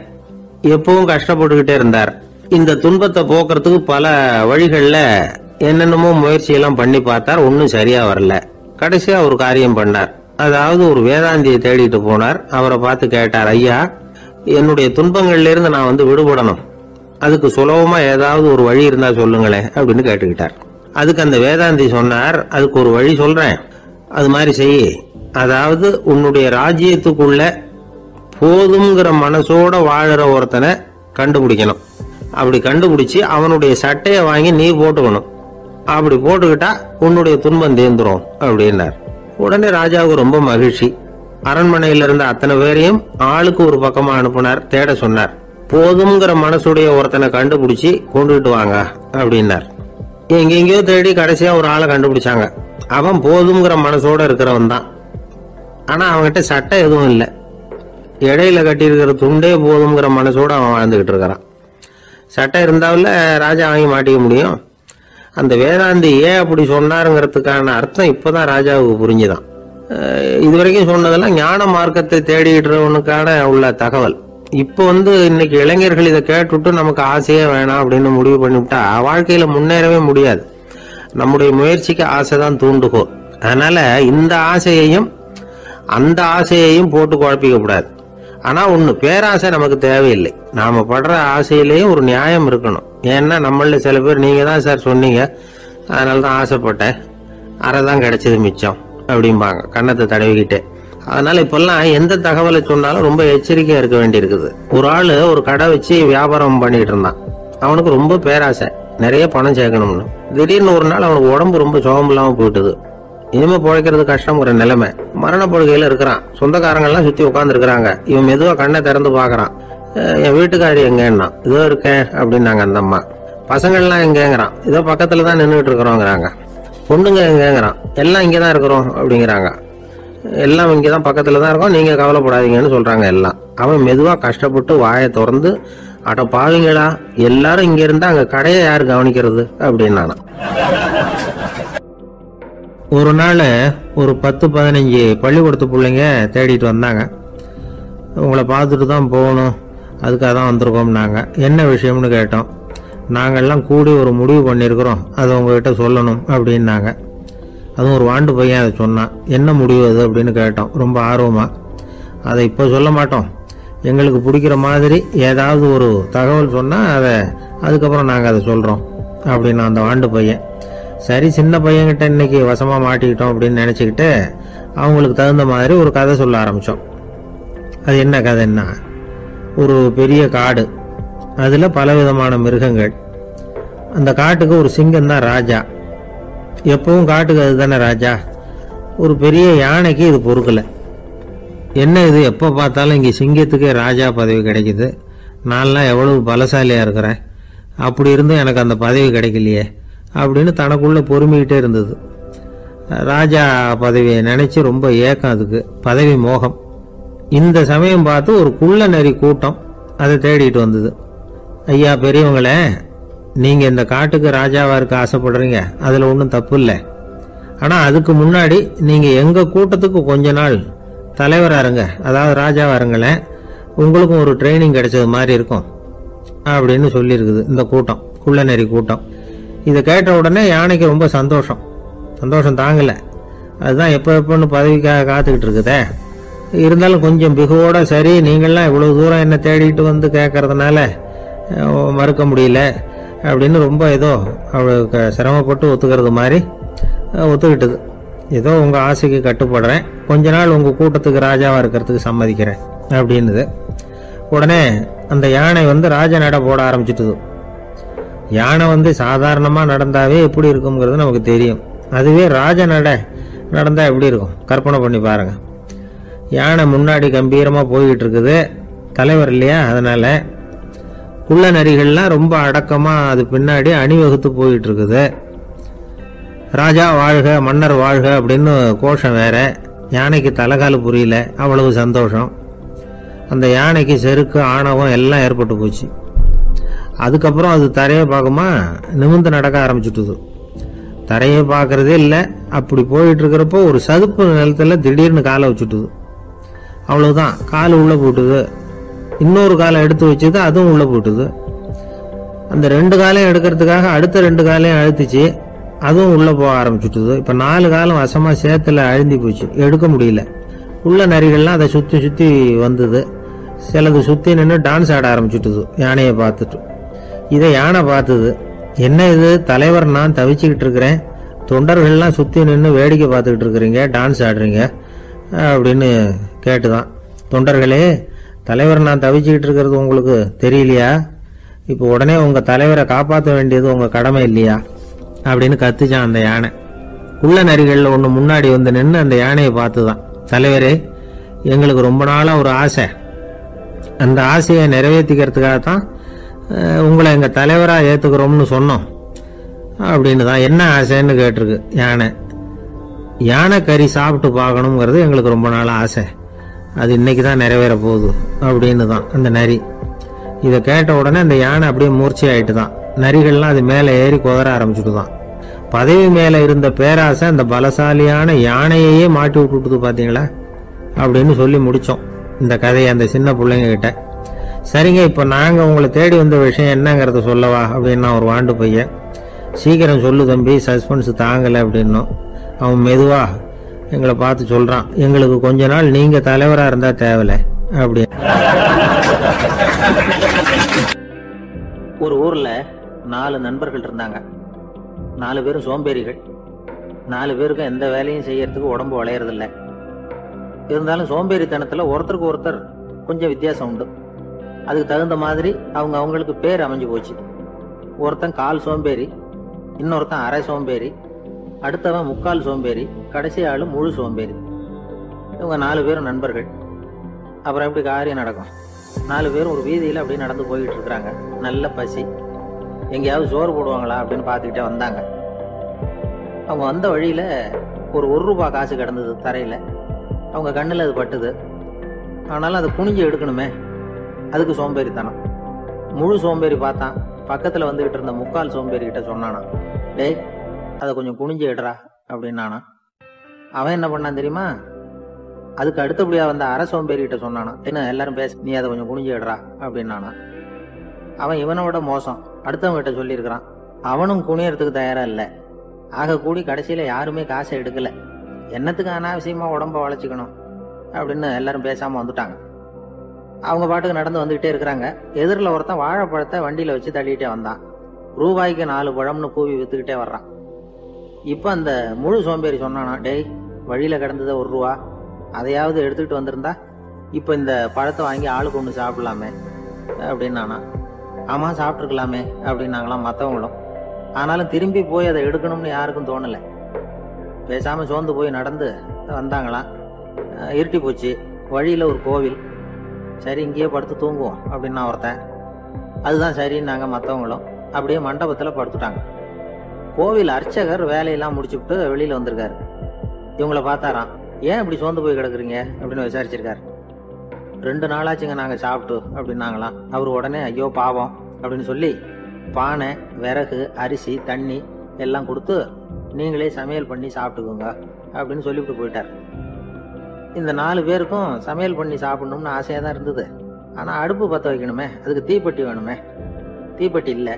எப்பவும் கஷ்டப்பட்டுக்கிட்டே இருந்தார். இந்த துன்பத்தை போக்குறதுக்கு பல வழிகள்ல என்னென்னமோ முயற்சியெல்லாம் பண்ணி பார்த்தார். ஒன்னும் சரியா வரல. கடைசியா ஒரு காரியம் பண்ணார். அதாவது ஒரு வேதாந்தியை தேடிட்டு போனார். அவரை பார்த்து கேட்டார், ஐயா, என்னுடைய துன்பங்கள்ல இருந்து நான் விடுபடணும், அதுக்கு சுலபமா ஏதாவது ஒரு வழி இருந்தா சொல்லுங்களேன் அப்படின்னு கேட்டுக்கிட்டார். அதுக்கு அந்த வேதாந்தி சொன்னார், அதுக்கு ஒரு வழி சொல்றேன், அது மாதிரி செய். அதாவது உன்னுடைய ராஜ்யத்துக்குள்ள போதுங்கிற மனசோட வாழற ஒருத்தனை கண்டுபிடிக்கணும். அப்படி கண்டுபிடிச்சு அவனுடைய சட்டையை வாங்கி நீ போட்டுக்கணும். அப்படி போட்டுக்கிட்டா உன்னுடைய துன்பம் தீர்ந்துரும் அப்படின்னார். உடனே ராஜாவுக்கு ரொம்ப மகிழ்ச்சி. அரண்மனையில இருந்த அத்தனை பேரையும் ஆளுக்கு ஒரு பக்கமா அனுப்புனார், தேட சொன்னார். போதுங்கிற மனசுடைய ஒருத்தனை கண்டுபிடிச்சி கொண்டுகிட்டு வாங்க அப்படின்னார். எங்கெங்கயோ தேடி கடைசியா ஒரு ஆளை கண்டுபிடிச்சாங்க. அவன் போதுங்கிற மனசோட இருக்கிறவன் தான். ஆனா அவன்கிட்ட சட்டை எதுவும் இல்லை. இடையில கட்டியிருக்கிற துண்டே போதுங்கிற மனசோட அவன் வாழ்ந்துகிட்டு இருக்கிறான். சட்டை இருந்தாவில் ராஜா வாங்கி மாட்டிக்க முடியும். அந்த வேதாந்தி ஏன் அப்படி சொன்னாருங்கிறதுக்கான அர்த்தம் இப்பதான் ராஜாவுக்கு புரிஞ்சுதான். இதுவரைக்கும் சொன்னதெல்லாம் ஞான மார்க்கத்தை தேடிடுறவனுக்கான உள்ள தகவல். இப்போ இன்னைக்கு இளைஞர்கள் இதை கேட்டுவிட்டு நமக்கு ஆசையே வேணாம் அப்படின்னு முடிவு பண்ணிவிட்டா வாழ்க்கையில முன்னேறவே முடியாது. நம்முடைய முயற்சிக்கு ஆசைதான் தூண்டுகோல். அதனால இந்த ஆசையையும் அந்த ஆசையையும் போட்டு குழப்பிக்க கூடாது. ஆனா ஒண்ணு, பேராசை நமக்கு தேவையில்லை. நாம படுற ஆசையிலேயும் ஒரு நியாயம் இருக்கணும். ஏன்னா நம்மள சில பேர் நீங்க தான் சார் சொன்னீங்க, அதனாலதான் ஆசைப்பட்டேன், அரைதான் கிடைச்சது மிச்சம் அப்படிம்பாங்க கன்னத்தை தடவிக்கிட்டே. அதனால இப்பெல்லாம் எந்த தகவலை சொன்னாலும் ரொம்ப எச்சரிக்கையா இருக்க வேண்டி இருக்குது. ஒரு ஆளு ஒரு கடை வச்சு வியாபாரம் பண்ணிட்டு இருந்தான். அவனுக்கு ரொம்ப பேராசை, நிறைய பணம் சேர்க்கணும்னு. திடீர்னு ஒரு நாள் அவனுக்கு உடம்பு ரொம்ப சுகம் இல்லாம போயிட்டுது. இனிமே பிழைக்கிறது கஷ்டங்கிற நிலைமை. மரணப்படுகையில இருக்கிறான். சொந்தக்காரங்கெல்லாம் சுத்தி உட்கார்ந்து இருக்கிறாங்க. இவன் மெதுவா கண்ணை திறந்து பாக்குறான். என் வீட்டுக்காரி எங்கன்னா, இதோ இருக்கேன் அப்படின்னாங்க அந்த அம்மா. பசங்கள்லாம் எங்கேங்கிறான். இதோ பக்கத்துலதான் நின்றுட்டு இருக்கிறோங்கிறாங்க. பொண்ணுங்க எங்கேங்கிறான். எல்லாம் இங்கதான் இருக்கிறோம் அப்படிங்கிறாங்க. எல்லாம் இங்கதான் பக்கத்துலதான் இருக்கோம், நீங்க கவலைப்படாதீங்கன்னு சொல்றாங்க எல்லாம். அவன் மெதுவா கஷ்டப்பட்டு வாயை திறந்து, அட பாவீங்களா, எல்லாரும் இங்க இருந்தா அங்க கடையை யாரு கவனிக்கிறது அப்படின்னானா. ஒரு நாள் ஒரு 10-15 பள்ளிக்கூடத்து பிள்ளைங்க தேடிட்டு வந்தாங்க. உங்களை பார்த்துட்டு தான் போகணும், அதுக்காக தான் வந்திருக்கோம்னாங்க. என்ன விஷயம்னு கேட்டோம். நாங்கள்லாம் கூடி ஒரு முடிவு பண்ணியிருக்கிறோம், அதை உங்ககிட்ட சொல்லணும் அப்படின்னாங்க. அதுவும் ஒரு வாண்டு பையன் அதை சொன்னான். என்ன முடிவு அது அப்படின்னு கேட்டோம் ரொம்ப ஆர்வமாக. அதை இப்போ சொல்ல மாட்டோம், எங்களுக்கு பிடிக்கிற மாதிரி ஏதாவது ஒரு தகவல் சொன்னால் அதுக்கப்புறம் நாங்கள் அதை சொல்கிறோம் அப்படின்னா அந்த வாண்டு பையன். சரி, சின்ன பையன்கிட்ட இன்னைக்கு வசமாக மாட்டிக்கிட்டோம் அப்படின்னு நினச்சிக்கிட்டு அவங்களுக்கு தகுந்த மாதிரி ஒரு கதை சொல்ல ஆரம்பித்தோம். அது என்ன கதைன்னா, ஒரு பெரிய காடு, அதில் பலவிதமான மிருகங்கள். அந்த காட்டுக்கு ஒரு சிங்கம் தான் ராஜா. எப்பவும் காட்டுக்கு அது தானே ராஜா. ஒரு பெரிய யானைக்கு இது பொறுக்கலை. என்ன இது, எப்போ பார்த்தாலும் இங்கே சிங்கத்துக்கே ராஜா பதவி கிடைக்குது, நான்லாம் எவ்வளவு பலசாலியாக இருக்கிறேன், அப்படி இருந்தும் எனக்கு அந்த பதவி கிடைக்கலையே அப்படின்னு தனக்குள்ளே பொறுமிக்கிட்டே இருந்தது. ராஜா பதவியை நினச்சி ரொம்ப ஏக்கம், அதுக்கு பதவி மோகம். இந்த சமயம் பார்த்து ஒரு குள்ள நரி கூட்டம் அதை தேடிட்டு வந்தது. ஐயா பெரியவங்களே, நீங்கள் இந்த காட்டுக்கு ராஜாவாக இருக்க ஆசைப்படுறீங்க, அதில் ஒன்றும் தப்பு இல்லை. ஆனால் அதுக்கு முன்னாடி நீங்கள் எங்கள் கூட்டத்துக்கு கொஞ்ச நாள் தலைவராக இருங்க, அதாவது ராஜாவாக இருங்களேன், உங்களுக்கும் ஒரு ட்ரைனிங் கிடைச்சது மாதிரி இருக்கும் அப்படின்னு சொல்லியிருக்குது இந்த கூட்டம், குள்ள நரி கூட்டம். இதை கேட்ட உடனே யானைக்கு ரொம்ப சந்தோஷம் தாங்கலை. அதுதான் எப்போன்னு பதவிக்காக காத்துக்கிட்டு இருக்குதே. இருந்தாலும் கொஞ்சம் பிகுவோட, சரி நீங்கள்லாம் இவ்வளோ தூரம் என்னை தேடிட்டு வந்து கேட்கறதுனால மறுக்க முடியல அப்படின்னு ரொம்ப ஏதோ அவளுக்கு சிரமப்பட்டு ஒத்துக்கிறது மாதிரி ஒத்துக்கிட்டது. ஏதோ உங்கள் ஆசைக்கு கட்டுப்படுறேன், கொஞ்ச நாள் உங்கள் கூட்டத்துக்கு ராஜாவாக இருக்கிறதுக்கு சம்மதிக்கிறேன் அப்படின்னுது. உடனே அந்த யானை ராஜ நட போட ஆரம்பிச்சிட்டுது. யானை சாதாரணமாக நடந்தாவே எப்படி இருக்குங்கிறது நமக்கு தெரியும். அதுவே ராஜ நட நடந்தால் எப்படி இருக்கும் கற்பனை பண்ணி பாருங்க. யானை முன்னாடி கம்பீரமாக போய்கிட்டு இருக்குது, தலைவர் இல்லையா, அதனால குள்ள நரிகள்லாம் ரொம்ப அடக்கமாக அது பின்னாடி அணிவகுத்து போயிட்டு இருக்குது. ராஜா வாழ்க, மன்னர் வாழ்க அப்படின்னு கோஷம் வேற. யானைக்கு தலைகால புரியல, அவ்வளவு சந்தோஷம். அந்த யானைக்கு செருக்கு, ஆணவம் எல்லாம் ஏற்பட்டு போச்சு. அதுக்கப்புறம் அது தரையை பார்க்குமா, நிமிர்ந்து நடக்க ஆரம்பிச்சுட்டுது. தரையை பார்க்கறதே இல்லை. அப்படி போயிட்டு இருக்கிறப்போ ஒரு சதுப்பு நிலத்துல திடீர்னு காலை வச்சுட்டுது. அவ்வளவுதான், கால் உள்ள போட்டுது. இன்னொரு காலை எடுத்து வச்சது, அதுவும் உள்ள போட்டுது. அந்த 2 காலையும் எடுக்கிறதுக்காக அடுத்த 2 காலையும் அழுத்திச்சு, அதுவும் உள்ள போக ஆரம்பிச்சுட்டுது. இப்ப 4 காலம் வசமா சேத்துல அழுந்தி போச்சு, எடுக்க முடியல. உள்ள நரிகள்லாம் அதை சுத்தி சுத்தி வந்தது. சிலது சுத்தி நின்று டான்ஸ் ஆட ஆரம்பிச்சுட்டுது யானையை பார்த்துட்டு. இதை யானை பார்த்தது. என்ன இது தலைவர், நான் தவிச்சுக்கிட்டு இருக்கிறேன், தொண்டர்கள்லாம் சுத்தி நின்று வேடிக்கை பார்த்துக்கிட்டு இருக்கிறீங்க, டான்ஸ் ஆடுறீங்க அப்படின்னு கேட்டுதான். தொண்டர்களே, தலைவர் நான் தவிச்சுக்கிட்டு இருக்கிறது உங்களுக்கு தெரியலையா? இப்போ உடனே உங்கள் தலைவரை காப்பாற்ற வேண்டியது உங்கள் கடமை இல்லையா அப்படின்னு கத்துச்சான் அந்த யானை. குள்ள நரிகளில் ஒன்று முன்னாடி வந்து நின்று அந்த யானையை பார்த்து தான், தலைவரே எங்களுக்கு ரொம்ப நாளாக ஒரு ஆசை, அந்த ஆசையை நிறைவேற்றிக்கிறதுக்காகத்தான் உங்களை எங்கள் தலைவராக ஏற்றுக்கிறோம்னு சொன்னோம் அப்படின்னு தான். என்ன ஆசைன்னு கேட்டிருக்கு யானை. யானை கறி சாப்பிட்டு பார்க்கணுங்கிறது எங்களுக்கு ரொம்ப நாள் ஆசை, அது இன்னைக்கு தான் நிறைவேற போகுது அப்படின்னு தான் அந்த நரி. இதை கேட்ட உடனே அந்த யானை அப்படியே மூர்ச்சி ஆயிட்டு தான். நரிகள்லாம் அது மேலே ஏறி குதற ஆரம்பிச்சுட்டு தான். பதவி மேலே இருந்த பேராசை அந்த பலசாலியான யானையையே மாட்டி விட்டுட்டுது பார்த்தீங்களா அப்படின்னு சொல்லி முடித்தோம் இந்த கதையை அந்த சின்ன பிள்ளைங்க கிட்ட. சரிங்க, இப்போ நாங்கள் உங்களை தேடி வந்த விஷயம் என்னங்கிறத சொல்லவா அப்படின்னா ஒரு வாண்டு பையன். சீக்கிரம் சொல்லு தம்பி, சஸ்பென்ஸ் தாங்கலை அப்படின்னும். அவன் மெதுவா எங்களை பார்த்து சொல்கிறான், எங்களுக்கு கொஞ்ச நாள் நீங்கள் தலைவராக இருந்தால் தேவலை அப்படி. ஒரு ஊரில் 4 நண்பர்கள் இருந்தாங்க. 4 பேரும் சோம்பேறிகள். 4 பேருக்கும் எந்த வேலையும் செய்யறதுக்கு உடம்பு வளையறதில்ல. இருந்தாலும் சோம்பேறித்தனத்தில் ஒருத்தருக்கு ஒருத்தர் கொஞ்சம் வித்தியாசம் உண்டு. அதுக்கு தகுந்த மாதிரி அவங்களுக்கு பேர் அமைஞ்சு போச்சு. ஒருத்தன் கால் சோம்பேறி, இன்னொருத்தன் அரை சோம்பேறி, அடுத்தவன் முக்கால் சோம்பேறி, கடைசி ஆளு முழு சோம்பேறி. இவங்க 4 பேரும் நண்பர்கள். அப்புறம் எப்படி காரியம் நடக்கும்? 4 பேரும் ஒரு வீதியில் அப்படியே நடந்து போய்கிட்டு இருக்கிறாங்க. நல்ல பசி, எங்கேயாவது சோறு போடுவாங்களா அப்படின்னு பார்த்துக்கிட்டே வந்தாங்க. அவங்க வந்த வழியில் ஒரு ரூபா காசு கிடந்தது தரையில். அவங்க கண்ணில் அது பட்டுது. ஆனாலும் அதை குனிஞ்சு எடுக்கணுமே, அதுக்கு சோம்பேறித்தனம். முழு சோம்பேறி பார்த்தான். பக்கத்தில் வந்துக்கிட்டு இருந்த முக்கால் சோம்பேறிக்கிட்ட சொன்னானா, டேய் அதை கொஞ்சம் குனிஞ்சு எடுறா அப்படின்னானா. அவன் என்ன பண்ணான் தெரியுமா? அதுக்கு அடுத்தபடியா வந்த அரை சோம்பேறிகிட்ட சொன்னானா, என்ன எல்லாரும் பேச, நீ அதை கொஞ்சம் குனிஞ்சு எடுறா அப்படின்னானா. அவன் இவனை விட மோசம், அடுத்தவங்க கிட்ட சொல்லியிருக்கிறான். அவனும் குனியறதுக்கு தயாரா இல்லை. ஆக கூடி கடைசியில யாருமே காசை எடுக்கல. என்னத்துக்கு அனாவசியமா உடம்ப வளைச்சிக்கணும் அப்படின்னு எல்லாரும் பேசாம வந்துட்டாங்க. அவங்க பாட்டுக்கு நடந்து வந்துகிட்டே இருக்கிறாங்க. எதிரில் ஒருத்தன் வாழைப்பழத்தை வண்டியில வச்சு தள்ளிட்டே வந்தான். ரூபாய்க்கு 4 பழம்னு கூவி வித்துக்கிட்டே வர்றான். இப்ப அந்த முழு சோம்பேறி சொன்னானா, டேய் வழியில கிடந்தது ரூபா, அதையாவது எடுத்துக்கிட்டு வந்திருந்தா இப்ப இந்த பழத்தை வாங்கி ஆளுக்கு ஒன்று சாப்பிடலாமே அப்படின்னானா. ஆமா சாப்பிட்டுருக்கலாமே அப்படின்னாங்களாம் மற்றவங்களும். ஆனாலும் திரும்பி போய் அதை எடுக்கணும்னு யாருக்கும் தோணலை. பேசாம சோர்ந்து போய் நடந்து வந்தாங்களாம். இருட்டி போச்சு. வழியில ஒரு கோவில். சரி இங்கேயே படுத்து தூங்குவோம் அப்படின்னா ஒருத்தன். அதுதான் சரின்னாங்க மற்றவங்களும். அப்படியே மண்டபத்தில் படுத்துட்டாங்க. கோவில் அர்ச்சகர் வேலையெல்லாம் முடிச்சுட்டு வெளியில வந்திருக்காரு. இவங்களை பார்த்தாராம். ஏன் இப்படி சோர்ந்து போய் கிடக்குறீங்க அப்படின்னு விசாரிச்சிருக்காரு. 2 நாளாச்சுங்க நாங்க சாப்பிட்டு அப்படின்னாங்களாம். அவர் உடனே ஐயோ பாவம் அப்படின்னு சொல்லி பானை, விறகு, அரிசி, தண்ணி எல்லாம் கொடுத்து நீங்களே சமையல் பண்ணி சாப்பிட்டுக்கோங்க அப்படின்னு சொல்லிவிட்டு போயிட்டார். இந்த 4 பேருக்கும் சமையல் பண்ணி சாப்பிடணும்னு ஆசையாக தான் இருந்தது. ஆனால் அடுப்பு பற்ற வைக்கணுமே, அதுக்கு தீப்பெட்டி வேணுமே. தீப்பெட்டி இல்லை.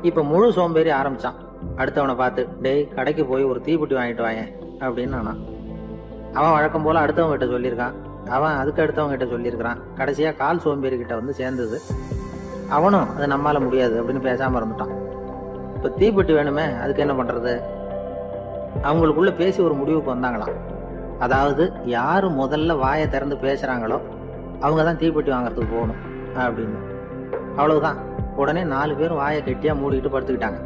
இப்போ முழு சோம்பேறி ஆரம்பிச்சான். அடுத்தவனை பார்த்து, டேய் கடைக்கு போய் ஒரு தீப்பெட்டி வாங்கிட்டு வாயேன் அப்படின்னு நானான். அவன் வழக்கம் போல அடுத்தவங்க கிட்ட சொல்லியிருக்கான். அவன் அதுக்கு அடுத்தவங்க கிட்ட சொல்லியிருக்கிறான். கடைசியாக கால் சோம்பேறி கிட்ட வந்து சேர்ந்தது. அவனும் அது நம்மால முடியாது அப்படின்னு பேசாம இருந்துட்டான். இப்போ தீப்பெட்டி வேணுமே, அதுக்கு என்ன பண்றது? அவங்களுக்குள்ள பேசி ஒரு முடிவுக்கு வந்தாங்களாம். அதாவது யாரு முதல்ல வாயை திறந்து பேசுறாங்களோ அவங்க தான் தீப்பெட்டி வாங்கறதுக்கு போகணும் அப்படின்னு. அவ்வளவுதான். உடனே 4 பேரும் வாயை கெட்டியா மூடிக்கிட்டு படுத்துக்கிட்டாங்க.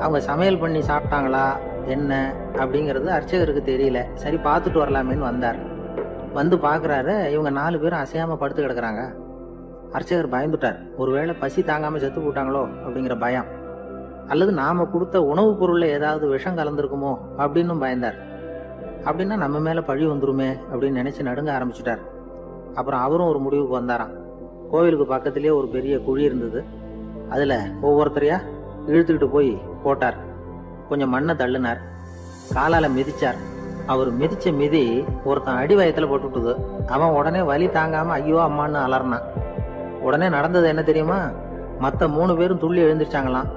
அவங்க சமையல் பண்ணி சாப்பிட்டாங்களா என்ன அப்படிங்கிறது அர்ச்சகருக்கு தெரியல. சரி பார்த்துட்டு வரலாமேன்னு வந்தார். வந்து பார்க்குறாரு, இவங்க 4 பேரும் அசையாம படுத்து கிடக்குறாங்க. அர்ச்சகர் பயந்துட்டார். ஒருவேளை பசி தாங்காம செத்து போட்டாங்களோ அப்படிங்கிற பயம், அல்லது நாம கொடுத்த உணவுப் பொருள்ல ஏதாவது விஷம் கலந்துருக்குமோ அப்படின்னு பயந்தார். அப்படின்னா நம்ம மேல பழி வந்துருமே அப்படின்னு நினைச்சு நடுங்க ஆரம்பிச்சுட்டார். அப்புறம் அவரும் ஒரு முடிவுக்கு வந்தாராம். கோவிலுக்கு பக்கத்திலேயே ஒரு பெரிய குழி இருந்தது. அதுல ஒவ்வொருத்தரையா இழுத்துக்கிட்டு போய் போட்டார். கொஞ்சம் மண்ணை தள்ளினார். காலால மிதிச்சார். அவர் மிதிச்ச மிதி ஒருத்தன் அடி வயத்துல போட்டுவிட்டது. அவன் உடனே வலி தாங்காம ஐயோ அம்மான்னு அலறினான். உடனே நடந்தது என்ன தெரியுமா? மற்ற 3 பேரும் துள்ளி எழுந்திருச்சாங்களாம்.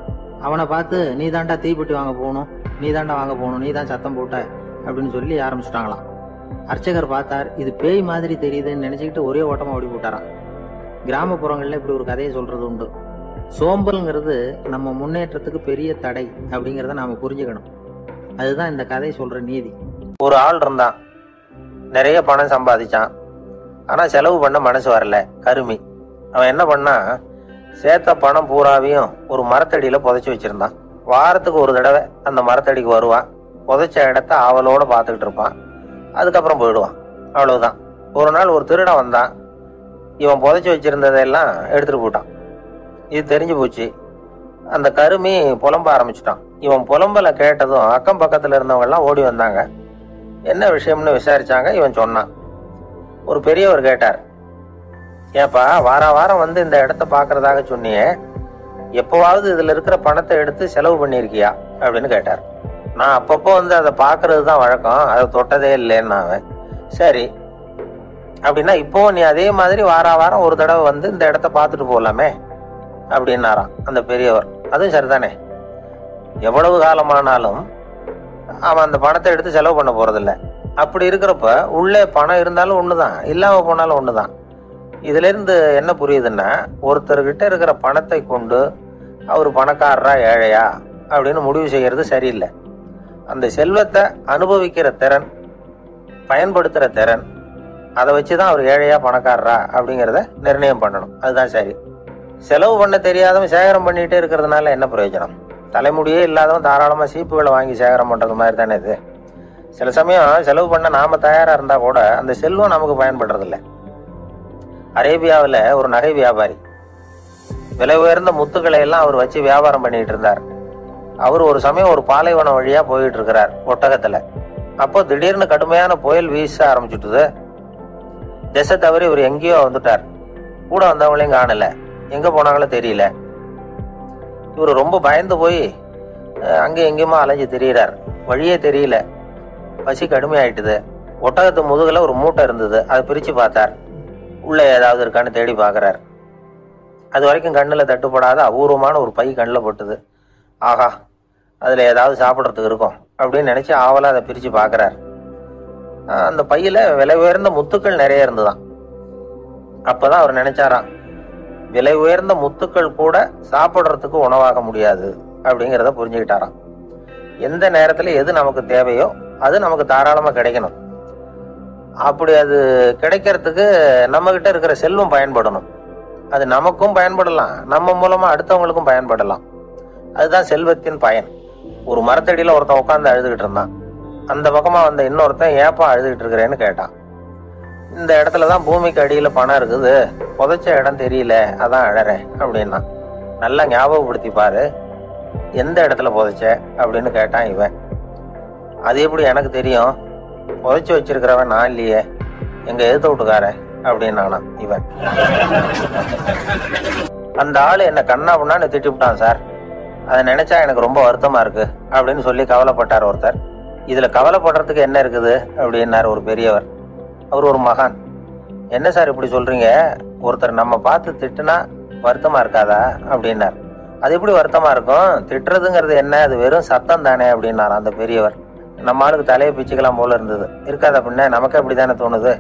அவனை பார்த்து நீ தாண்டா தீப்பெட்டி வாங்க போகணும், நீ தாண்டா வாங்க போகணும், நீ தான் சத்தம் போட்ட அப்படின்னு சொல்லி ஆரம்பிச்சுட்டாங்களாம். அர்ச்சகர் பார்த்தார். இது பேய் மாதிரி தெரியுதுன்னு நினைச்சுக்கிட்டு ஒரே ஓட்டமா ஓடி போட்டாராம். கிராமப்புறங்கள்ல இப்படி ஒரு கதையை சொல்றது உண்டு. சோம்பல்ங்கிறது நம்ம முன்னேற்றத்துக்கு பெரிய தடை அப்படிங்கிறத நாம புரிஞ்சுக்கணும். அதுதான் இந்த கதை சொல்ற நீதி. ஒரு ஆள் இருந்தான், நிறைய பணம் சம்பாதிச்சான். ஆனால் செலவு பண்ண மனசு வரல. கருமி. அவன் என்ன பண்ணா, சேர்த்த பணம் பூராவையும் ஒரு மரத்தடியில் புதைச்சி வச்சிருந்தான். வாரத்துக்கு ஒரு தடவை அந்த மரத்தடிக்கு வருவான். புதைச்ச இடத்த ஆவலோடு பார்த்துக்கிட்டு இருப்பான். அதுக்கப்புறம் போயிடுவான். அவ்வளவுதான். ஒரு நாள் ஒரு திருடன் வந்தான். இவன் புதைச்சி வச்சிருந்ததெல்லாம் எடுத்துட்டு போயிட்டான். இது தெரிஞ்சு போச்சு. அந்த கருமி புலம்ப ஆரம்பிச்சிட்டான். இவன் புலம்பலை கேட்டதும் அக்கம் பக்கத்தில் இருந்தவங்க எல்லாம் ஓடி வந்தாங்க. என்ன விஷயம்னு விசாரிச்சாங்க. இவன் சொன்னான். ஒரு பெரியவர் கேட்டார், ஏப்பா வாரம் வந்து இந்த இடத்த பார்க்கறதாக சொன்னியே, எப்போவாவது இதுல இருக்கிற பணத்தை எடுத்து செலவு பண்ணியிருக்கியா அப்படின்னு கேட்டார். நான் அப்பப்போ வந்து அதை பார்க்கறது தான் வழக்கம், அதை தொட்டதே இல்லைன்னு. அவன் சரி அப்படின்னா இப்போ நீ அதே மாதிரி வாரம் ஒரு தடவை வந்து இந்த இடத்த பார்த்துட்டு போகலாமே அப்படின்னாராம் அந்த பெரியவர். அதுவும் சரிதானே, எவ்வளவு காலமானாலும் அவன் அந்த பணத்தை எடுத்து செலவு பண்ண போறதில்ல. அப்படி இருக்கிறப்ப உள்ளே பணம் இருந்தாலும் ஒண்ணுதான், இல்லாம போனாலும் ஒண்ணுதான். இதுல இருந்து என்ன புரியுதுன்னா, ஒருத்தர்கிட்ட இருக்கிற பணத்தை கொண்டு அவர் பணக்காரரா ஏழையா அப்படின்னு முடிவு செய்யறது சரியில்லை. அந்த செல்வத்தை அனுபவிக்கிற திறன், பயன்படுத்துற திறன், அதை வச்சுதான் அவர் ஏழையா பணக்காரரா அப்படிங்கிறத நிர்ணயம் பண்ணணும். அதுதான் சரி. செலவு பண்ண தெரியாதவன் சேகரம் பண்ணிட்டே இருக்கிறதுனால என்ன பிரயோஜனம்? தலைமுடியே இல்லாதவன் தாராளமா சீப்புகளை வாங்கி சேகரம் பண்றது மாதிரி தானே இது. சில சமயம் செலவு பண்ண நாம தயாரா இருந்தா கூட அந்த செல்வம் நமக்கு பயன்படுறது இல்லை. அரேபியாவில் ஒரு நகை வியாபாரி விலை உயர்ந்த முத்துக்களை எல்லாம் அவர் வச்சு வியாபாரம் பண்ணிட்டு இருந்தார். அவர் ஒரு சமயம் ஒரு பாலைவனம் வழியா போயிட்டு இருக்கிறார் ஒட்டகத்துல. அப்போ திடீர்னு கடுமையான புயல் வீச ஆரம்பிச்சுட்டுது. திசை தவறி இவர் எங்கேயோ வந்துட்டார். கூட வந்தவங்களையும் காணல, எங்க போனாங்களோ தெரியல. இவர் ரொம்ப பயந்து போய் அங்கே எங்கேயுமா அலைஞ்சு திரியிறார். வழியே தெரியல. பசி கடுமையாயிட்டுது. ஒட்டகத்து முதுகுல ஒரு மூட்டை இருந்தது. அதை பிரிச்சு பார்த்தார். உள்ள ஏதாவது இருக்கான்னு தேடி பார்க்கறார். அது வரைக்கும் கண்ணுல தட்டுப்படாத அபூர்வமான ஒரு பை கண்ணில் பட்டுது. ஆகா, அதுல ஏதாவது சாப்பிட்றதுக்கு இருக்கும் அப்படின்னு நினைச்சு ஆவலா அதை பிரிச்சு பார்க்கறார். அந்த பையில விலை உயர்ந்த முத்துக்கள் நிறைய இருந்துதான். அப்பதான் அவர் நினைச்சாராம், விலை உயர்ந்த முத்துக்கள் கூட சாப்பிட்றதுக்கு உணவாக முடியாது அப்படிங்கிறத புரிஞ்சுக்கிட்டாராம். எந்த நேரத்துல எது நமக்கு தேவையோ அது நமக்கு தாராளமா கிடைக்கணும். அப்படி அது கிடைக்கிறதுக்கு நம்ம கிட்ட இருக்கிற செல்வம் பயன்படணும். அது நமக்கும் பயன்படலாம், நம்ம மூலமா அடுத்தவங்களுக்கும் பயன்படலாம். அதுதான் செல்வத்தின் பயன். ஒரு மரத்தடியில ஒருத்தன் உட்காந்து அழுதுகிட்டு இருந்தான். அந்த பக்கமா வந்த இன்னொருத்தன் ஏப்பா அழுதுகிட்டு இருக்கிறேன்னு கேட்டான். இந்த இடத்துலதான் பூமிக்கு அடியில பணம் இருக்குது, புதைச்ச இடம் தெரியல, அதான் அழறேன் அப்படின்னா. நல்லா ஞாபகப்படுத்தி பாரு, எந்த இடத்துல புதைச்ச அப்படின்னு கேட்டான் இவன். அது எப்படி எனக்கு தெரியும், புதைச்சு வச்சிருக்கிறவன் நான் இல்லையே, எங்க எதிர்த்து விட்டுக்காரன் அப்படின்னு இவன். அந்த ஆளு என்ன கண்ணா புண்ணான்னு திட்டிவிட்டான் சார், அதை நினைச்சா எனக்கு ரொம்ப வருத்தமா இருக்கு அப்படின்னு சொல்லி கவலைப்பட்டார் ஒருத்தர். இதுல கவலைப்படுறதுக்கு என்ன இருக்குது அப்படின்னாரு ஒரு பெரியவர். அவர் ஒரு மகான். என்ன சார் இப்படி சொல்றீங்க, ஒருத்தர் நம்ம பார்த்து திட்டுனா வருத்தமா இருக்காதா அப்படின்னார். அது எப்படி வருத்தமா இருக்கும், திட்டுறதுங்கிறது என்ன, அது வெறும் சத்தம் தானே அப்படின்னார் அந்த பெரியவர். நம்ம ஆளுக்கு தலையை பிச்சுக்கலாம் போல இருந்தது. இருக்காது அப்படின்னா நமக்கு அப்படித்தானே தோணுது.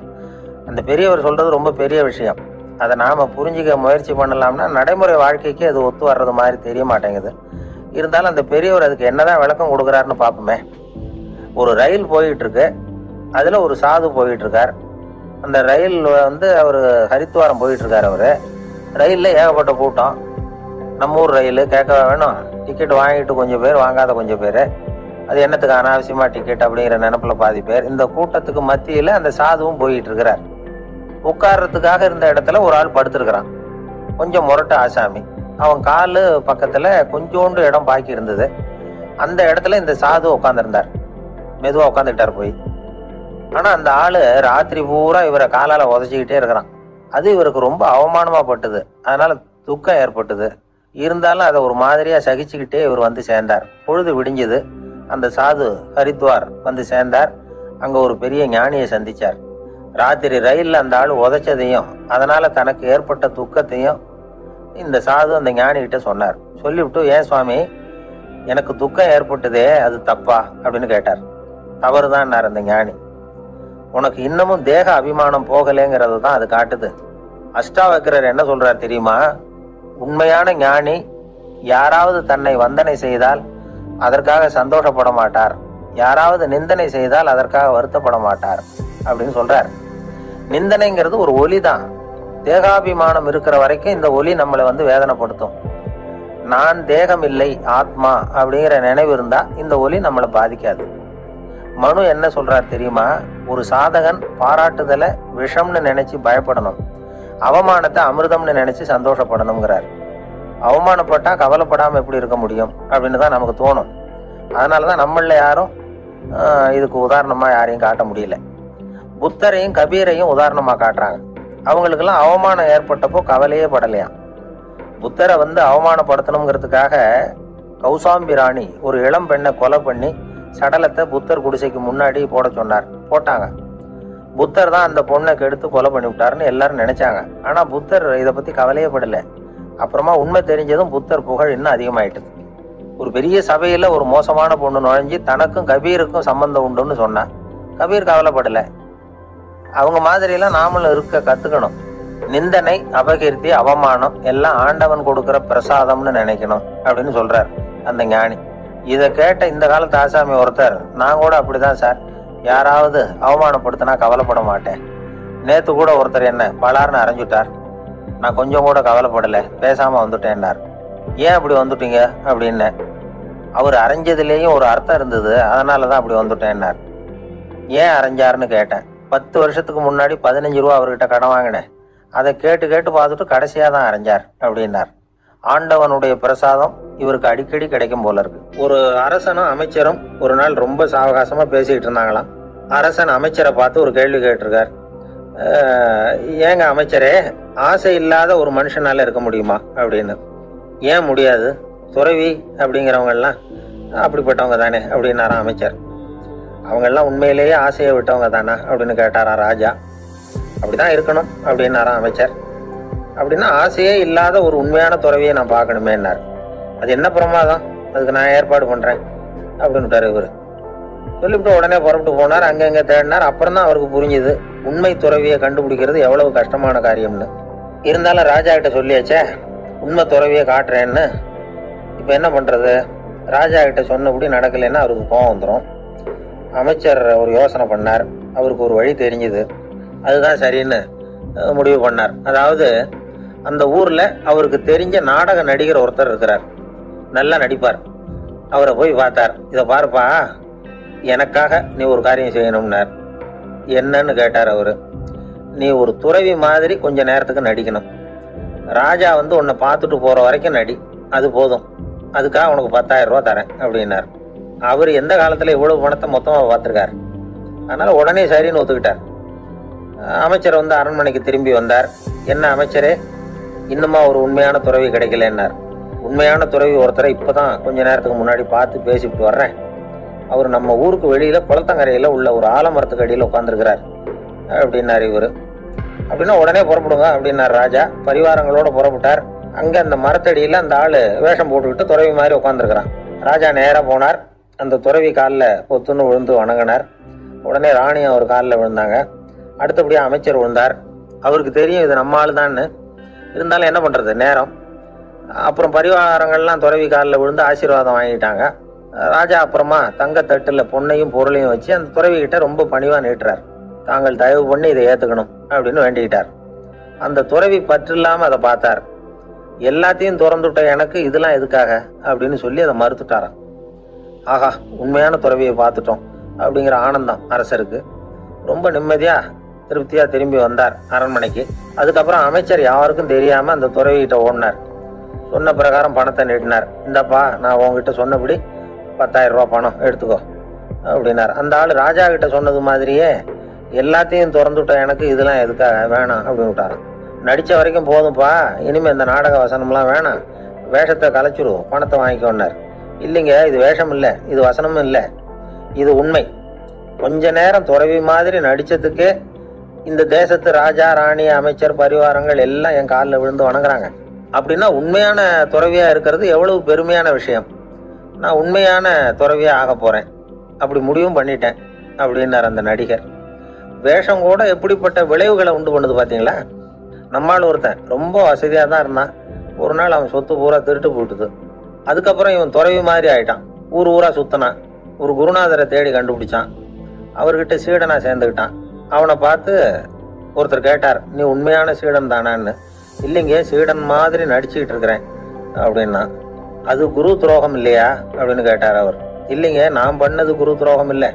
அந்த பெரியவர் சொல்றது ரொம்ப பெரிய விஷயம். அதை நாம புரிஞ்சுக்க முயற்சி பண்ணலாம்னா நடைமுறை வாழ்க்கைக்கு அது ஒத்து வர்றது மாதிரி தெரிய மாட்டேங்குது. இருந்தாலும் அந்த பெரியவர் அதுக்கு என்னதான் விளக்கம் கொடுக்குறாருன்னு பார்ப்போமே. ஒரு ரயில் போயிட்டு இருக்கு, அதுல ஒரு சாது போயிட்டு இருக்கார். அந்த ரயில் வந்து அவரு ஹரித்வாரம் போயிட்டு இருக்காரு. அவரு ரயில்ல ஏகப்பட்ட கூட்டம். நம்ம ஊர் ரயில் கேட்க வேணும், டிக்கெட் வாங்கிட்டு கொஞ்சம் பேர், வாங்காத கொஞ்சம் பேர். அது என்னத்துக்கு அனாவசியமா டிக்கெட் அப்படிங்கிற நினைப்புல பாதி பேர். இந்த கூட்டத்துக்கு மத்தியில அந்த சாதுவும் போயிட்டு இருக்கிறார். உட்கார்றதுக்காக இருந்த இடத்துல ஒரு ஆள் படுத்திருக்கிறான். கொஞ்சம் முரட்டு ஆசாமி. அவன் காலு பக்கத்துல கொஞ்சோண்டு இடம் பாக்கி இருந்தது. அந்த இடத்துல இந்த சாது உட்காந்துருந்தார். மெதுவா உட்காந்துக்கிட்டார் போய். ஆனா அந்த ஆளு ராத்திரி பூரா இவரை காலால உதச்சிக்கிட்டே இருக்கிறான். அது இவருக்கு ரொம்ப அவமானமா பட்டுது. அதனால துக்கம் ஏற்பட்டது. இருந்தாலும் அதை ஒரு மாதிரியா சகிச்சுக்கிட்டே இவர் வந்து சேர்ந்தார். பொழுது விடிஞ்சது. அந்த சாது ஹரித்வார் வந்து சேர்ந்தார். அங்க ஒரு பெரிய ஞானியை சந்திச்சார். ராத்திரி ரயில்ல அந்த ஆள் உதைச்சதையும் அதனால தனக்கு ஏற்பட்ட துக்கத்தையும் இந்த சாது அந்த ஞானி கிட்ட சொன்னார். சொல்லிவிட்டு, ஏன் சுவாமி, எனக்கு துக்கம் ஏற்பட்டதே, அது தப்பா அப்படின்னு கேட்டார். தவறுதான் அந்த ஞானி. உனக்கு இன்னமும் தேக அபிமானம் போகலைங்கிறது தான் அது காட்டுது. அஷ்டாவக்கரர் என்ன சொல்றார் தெரியுமா, உண்மையான ஞானி யாராவது தன்னை வந்தனை செய்தால் அதற்காக சந்தோஷப்பட மாட்டார், யாராவது நிந்தனை செய்தால் அதற்காக வருத்தப்பட மாட்டார் அப்படின்னு சொல்றார். நிந்தனைங்கிறது ஒரு ஒலி தான். தேகாபிமானம் இருக்கிற வரைக்கும் இந்த ஒலி நம்மளை வேதனைப்படுத்தும். நான் தேகம் இல்லை, ஆத்மா அப்படிங்கிற நினைவு இருந்தா இந்த ஒலி நம்மளை பாதிக்காது. மனு என்ன சொல்றார் தெரியுமா? ஒரு சாதகன் பாராட்டுதலை விஷம்னு நினைச்சு பயப்படணும், அவமானத்தை அமிர்தம்னு நினைச்சு சந்தோஷப்படணுங்கிறார். அவமானப்பட்டா கவலைப்படாம எப்படி இருக்க முடியும் அப்படின்னு தான் நமக்கு தோணும். அதனாலதான் நம்மள யாரும் இதுக்கு உதாரணமா யாரையும் காட்ட முடியல. புத்தரையும் கபீரையும் உதாரணமா காட்டுறாங்க. அவங்களுக்கெல்லாம் அவமானம் ஏற்பட்டப்போ கவலையே படலையாம். புத்தரை அவமானப்படுத்தணுங்கிறதுக்காக கௌசாம்பி ராணி ஒரு இளம் பெண்ணை கொலை பண்ணி சடலத்தை புத்தர் குடிசைக்கு முன்னாடி போட சொன்னார். போட்டாங்க. புத்தர் தான் அந்த பொண்ணை கெடுத்து கொலை பண்ணி விட்டாருன்னு எல்லாரும் நினைச்சாங்க. ஆனா புத்தர் இதை பத்தி கவலையே படல. அப்புறமா உண்மை தெரிஞ்சதும் புத்தர் புகழ் இன்னும் அதிகமாயிட்டது. ஒரு பெரிய சபையில ஒரு மோசமான பொண்ணு நுழைஞ்சு தனக்கும் கபீருக்கும் சம்பந்தம் உண்டுன்னு சொன்னா கபீர் கவலைப்படல. அவங்க மாதிரியெல்லாம் நாமளும் இருக்க கத்துக்கணும். நிந்தனை, அபகீர்த்தி, அவமானம் எல்லாம் ஆண்டவன் கொடுக்கிற பிரசாதம்னு நினைக்கணும் அப்படின்னு சொல்றார் அந்த ஞானி. இதை கேட்ட இந்த காலத்து ஆசாமி ஒருத்தர், நான் கூட அப்படிதான் சார், யாராவது அவமானப்படுத்தினா கவலைப்பட மாட்டேன். நேத்து கூட ஒருத்தர் என்ன பலார்னு அரைஞ்சுட்டார், நான் கொஞ்சம் கூட கவலைப்படலை, பேசாம வந்துட்டேன்னார். ஏன் அப்படி வந்துட்டீங்க அப்படின்னு. அவர் அரைஞ்சதுலேயும் ஒரு அர்த்தம் இருந்தது, அதனாலதான் அப்படி வந்துட்டேன்னார். ஏன் அரைஞ்சாருன்னு கேட்டேன். 10 வருஷத்துக்கு முன்னாடி 15 ரூபா அவர்கிட்ட கடன் வாங்கினேன், அதை கேட்டு கேட்டு பார்த்துட்டு கடைசியா தான் அரைஞ்சார் அப்படின்னார். ஆண்டவனுடைய பிரசாதம் இவருக்கு அடிக்கடி கிடைக்கும் போல இருக்கு. ஒரு அரசனும் அமைச்சரும் ஒரு நாள் ரொம்ப சாவகாசமா பேசிக்கிட்டு இருந்தாங்களாம். அரசன் அமைச்சரை பார்த்து ஒரு கேள்வி கேட்டிருக்கார். ஏங்க அமைச்சரே, ஆசை இல்லாத ஒரு மனுஷனால இருக்க முடியுமா அப்படின்னு. ஏன் முடியாது, துறவி அப்படிங்கிறவங்க எல்லாம் அப்படிப்பட்டவங்க தானே அப்படின்னாராம் அமைச்சர். அவங்க எல்லாம் உண்மையிலேயே ஆசையை விட்டவங்க தானா அப்படின்னு கேட்டாரா ராஜா. அப்படிதான் இருக்கணும் அப்படின்னாராம் அமைச்சர். அப்படின்னா ஆசையே இல்லாத ஒரு உண்மையான துறவியை நான் பார்க்கணுமேன்னார். அது என்ன பிரமாதம், அதுக்கு நான் ஏற்பாடு பண்றேன் அப்படின்னுட்டாரு இவரு. சொல்லிவிட்டு உடனே புறப்பட்டு போனார். அங்கங்க தேடினார். அப்புறம் தான் அவருக்கு புரிஞ்சுது உண்மை துறவியை கண்டுபிடிக்கிறது எவ்வளவு கஷ்டமான காரியம்னு. இருந்தாலும் ராஜா கிட்ட சொல்லியாச்சே உண்மை துறவியை காட்டுறேன்னு. இப்ப என்ன பண்றது? ராஜா கிட்ட சொன்னபடி நடக்கலைன்னா அவருக்கு கோவம் வந்துடும். அமைச்சர் ஒரு யோசனை பண்ணார். அவருக்கு ஒரு வழி தெரிஞ்சுது. அதுதான் சரின்னு முடிவு பண்ணார். அதாவது அந்த ஊர்ல அவருக்கு தெரிஞ்ச நாடக நடிகர் ஒருத்தர் இருக்கிறார், நல்லா நடிப்பார். அவரை போய் பார்த்தார். இதை பாருப்பா, எனக்காக நீ ஒரு காரியம் செய்யணும்னார். என்னன்னு கேட்டார் அவரு. நீ ஒரு துறவி மாதிரி கொஞ்ச நேரத்துக்கு நடிக்கணும். ராஜா உன்னை பார்த்துட்டு போற வரைக்கும் நடி, அது போதும். அதுக்காக உனக்கு 10,000 ரூபா தரேன் அப்படின்னார். அவர் எந்த காலத்துல இவ்வளவு பணத்தை மொத்தமா பார்த்திருக்காரு. அதனால உடனே சரின்னு ஒத்துக்கிட்டார். அமைச்சர் அரண்மனைக்கு திரும்பி வந்தார். என்ன அமைச்சரே, இன்னுமா ஒரு உண்மையான துறவி கிடைக்கலன்னார். உண்மையான துறவி ஒருத்தரை இப்பதான் கொஞ்ச நேரத்துக்கு முன்னாடி பார்த்து பேசிவிட்டு வர்றேன். அவர் நம்ம ஊருக்கு வெளியில குளத்தங்கரையில உள்ள ஒரு ஆலமரத்துக்கு அடியில் உட்காந்துருக்கிறார் அப்படின்னார் இவரு. அப்படின்னா உடனே புறப்படுங்க அப்படின்னார் ராஜா. பரிவாரங்களோட புறப்பட்டார். அங்க அந்த மரத்தடியில அந்த ஆளு வேஷம் போட்டுக்கிட்டு துறவி மாதிரி உட்காந்துருக்கிறான். ராஜா நேரா போனார். அந்த துறவி காலில் பொத்துன்னு விழுந்து வணங்கினார். உடனே ராணி அவர் காலில் விழுந்தாங்க. அடுத்தபடியா அமைச்சர் விழுந்தார். அவருக்கு தெரியும் இது நம்ம ஆளு தான்னு. இருந்தாலும் என்ன பண்றது, நேரம். அப்புறம் பரிவாரங்கள்லாம் துறவி காலில் விழுந்து ஆசீர்வாதம் வாங்கிட்டாங்க. ராஜா அப்புறமா தங்கத்தட்டுல பொண்ணையும் பொருளையும் வச்சு அந்த துறவி கிட்ட ரொம்ப பணிவா நீட்டுறார். தாங்கள் தயவு பண்ணி இதை ஏத்துக்கணும் அப்படின்னு வேண்டிக்கிட்டார். அந்த துறவி பற்று இல்லாம அதை பார்த்தார். எல்லாத்தையும் திறந்துட்ட எனக்கு இதெல்லாம் எதுக்காக அப்படின்னு சொல்லி அதை மறுத்துட்டாராம். ஆஹா, உண்மையான துறவியை பார்த்துட்டோம் அப்படிங்கிற ஆனந்தம் அரசருக்கு. ரொம்ப நிம்மதியா திருப்தியா திரும்பி வந்தார் அரண்மனைக்கு. அதுக்கப்புறம் அமைச்சர் யாருக்கும் தெரியாம அந்த துறவிகிட்ட ஓடினார். சொன்ன பிரகாரம் பணத்தை நீட்டினார். இந்தப்பா, நான் உங்ககிட்ட சொன்னபடி 10,000 ரூபா பணம் எடுத்துக்கோ அப்படின்னார். அந்த ஆள் ராஜா கிட்ட சொன்னது மாதிரியே எல்லாத்தையும் திறந்துவிட்ட எனக்கு இதெல்லாம் எதுக்காக, வேணாம் அப்படின்னு விட்டாராம். நடிச்ச வரைக்கும் போதும்பா, இனிமே இந்த நாடக வசனம்லாம் வேணாம், வேஷத்தை கலைச்சிருவோம், பணத்தை வாங்கிக்கோன்னார். இல்லைங்க, இது வேஷம் இல்லை, இது வசனமும் இல்லை, இது உண்மை. கொஞ்ச நேரம் துறவி மாதிரி நடிச்சதுக்கே இந்த தேசத்து ராஜா, ராணி, அமைச்சர், பரிவாரங்கள் எல்லாம் என் காலில் விழுந்து வணங்குறாங்க. அப்படின்னா உண்மையான துறவியா இருக்கிறது எவ்வளவு பெருமையான விஷயம். நான் உண்மையான துறவியா ஆக போறேன், அப்படி முடிவும் பண்ணிட்டேன் அப்படின்னார் அந்த நடிகர். வேஷம் கூட எப்படிப்பட்ட விளைவுகளை உண்டு பண்ணுது பாத்தீங்களா. நம்மால் ஒருத்தன் ரொம்ப வசதியா தான் இருந்தான். ஒரு நாள் அவன் சொத்து பூரா திருட்டு போட்டுது. அதுக்கப்புறம் இவன் துறவி மாதிரி ஆயிட்டான். ஊர் ஊரா சுத்தினான். ஒரு குருநாதரை தேடி கண்டுபிடிச்சான். அவர்கிட்ட சீடனா சேர்ந்துக்கிட்டான். அவனை பார்த்து ஒருத்தர் கேட்டார், நீ உண்மையான சீடன் தானான்னு. இல்லைங்க, சீடன் மாதிரி நடிச்சுக்கிட்டு இருக்கிறேன் அப்படின்னா. அது குரு துரோகம் இல்லையா அப்படின்னு கேட்டார் அவர். இல்லைங்க, நான் பண்ணது குரு துரோகம் இல்லை,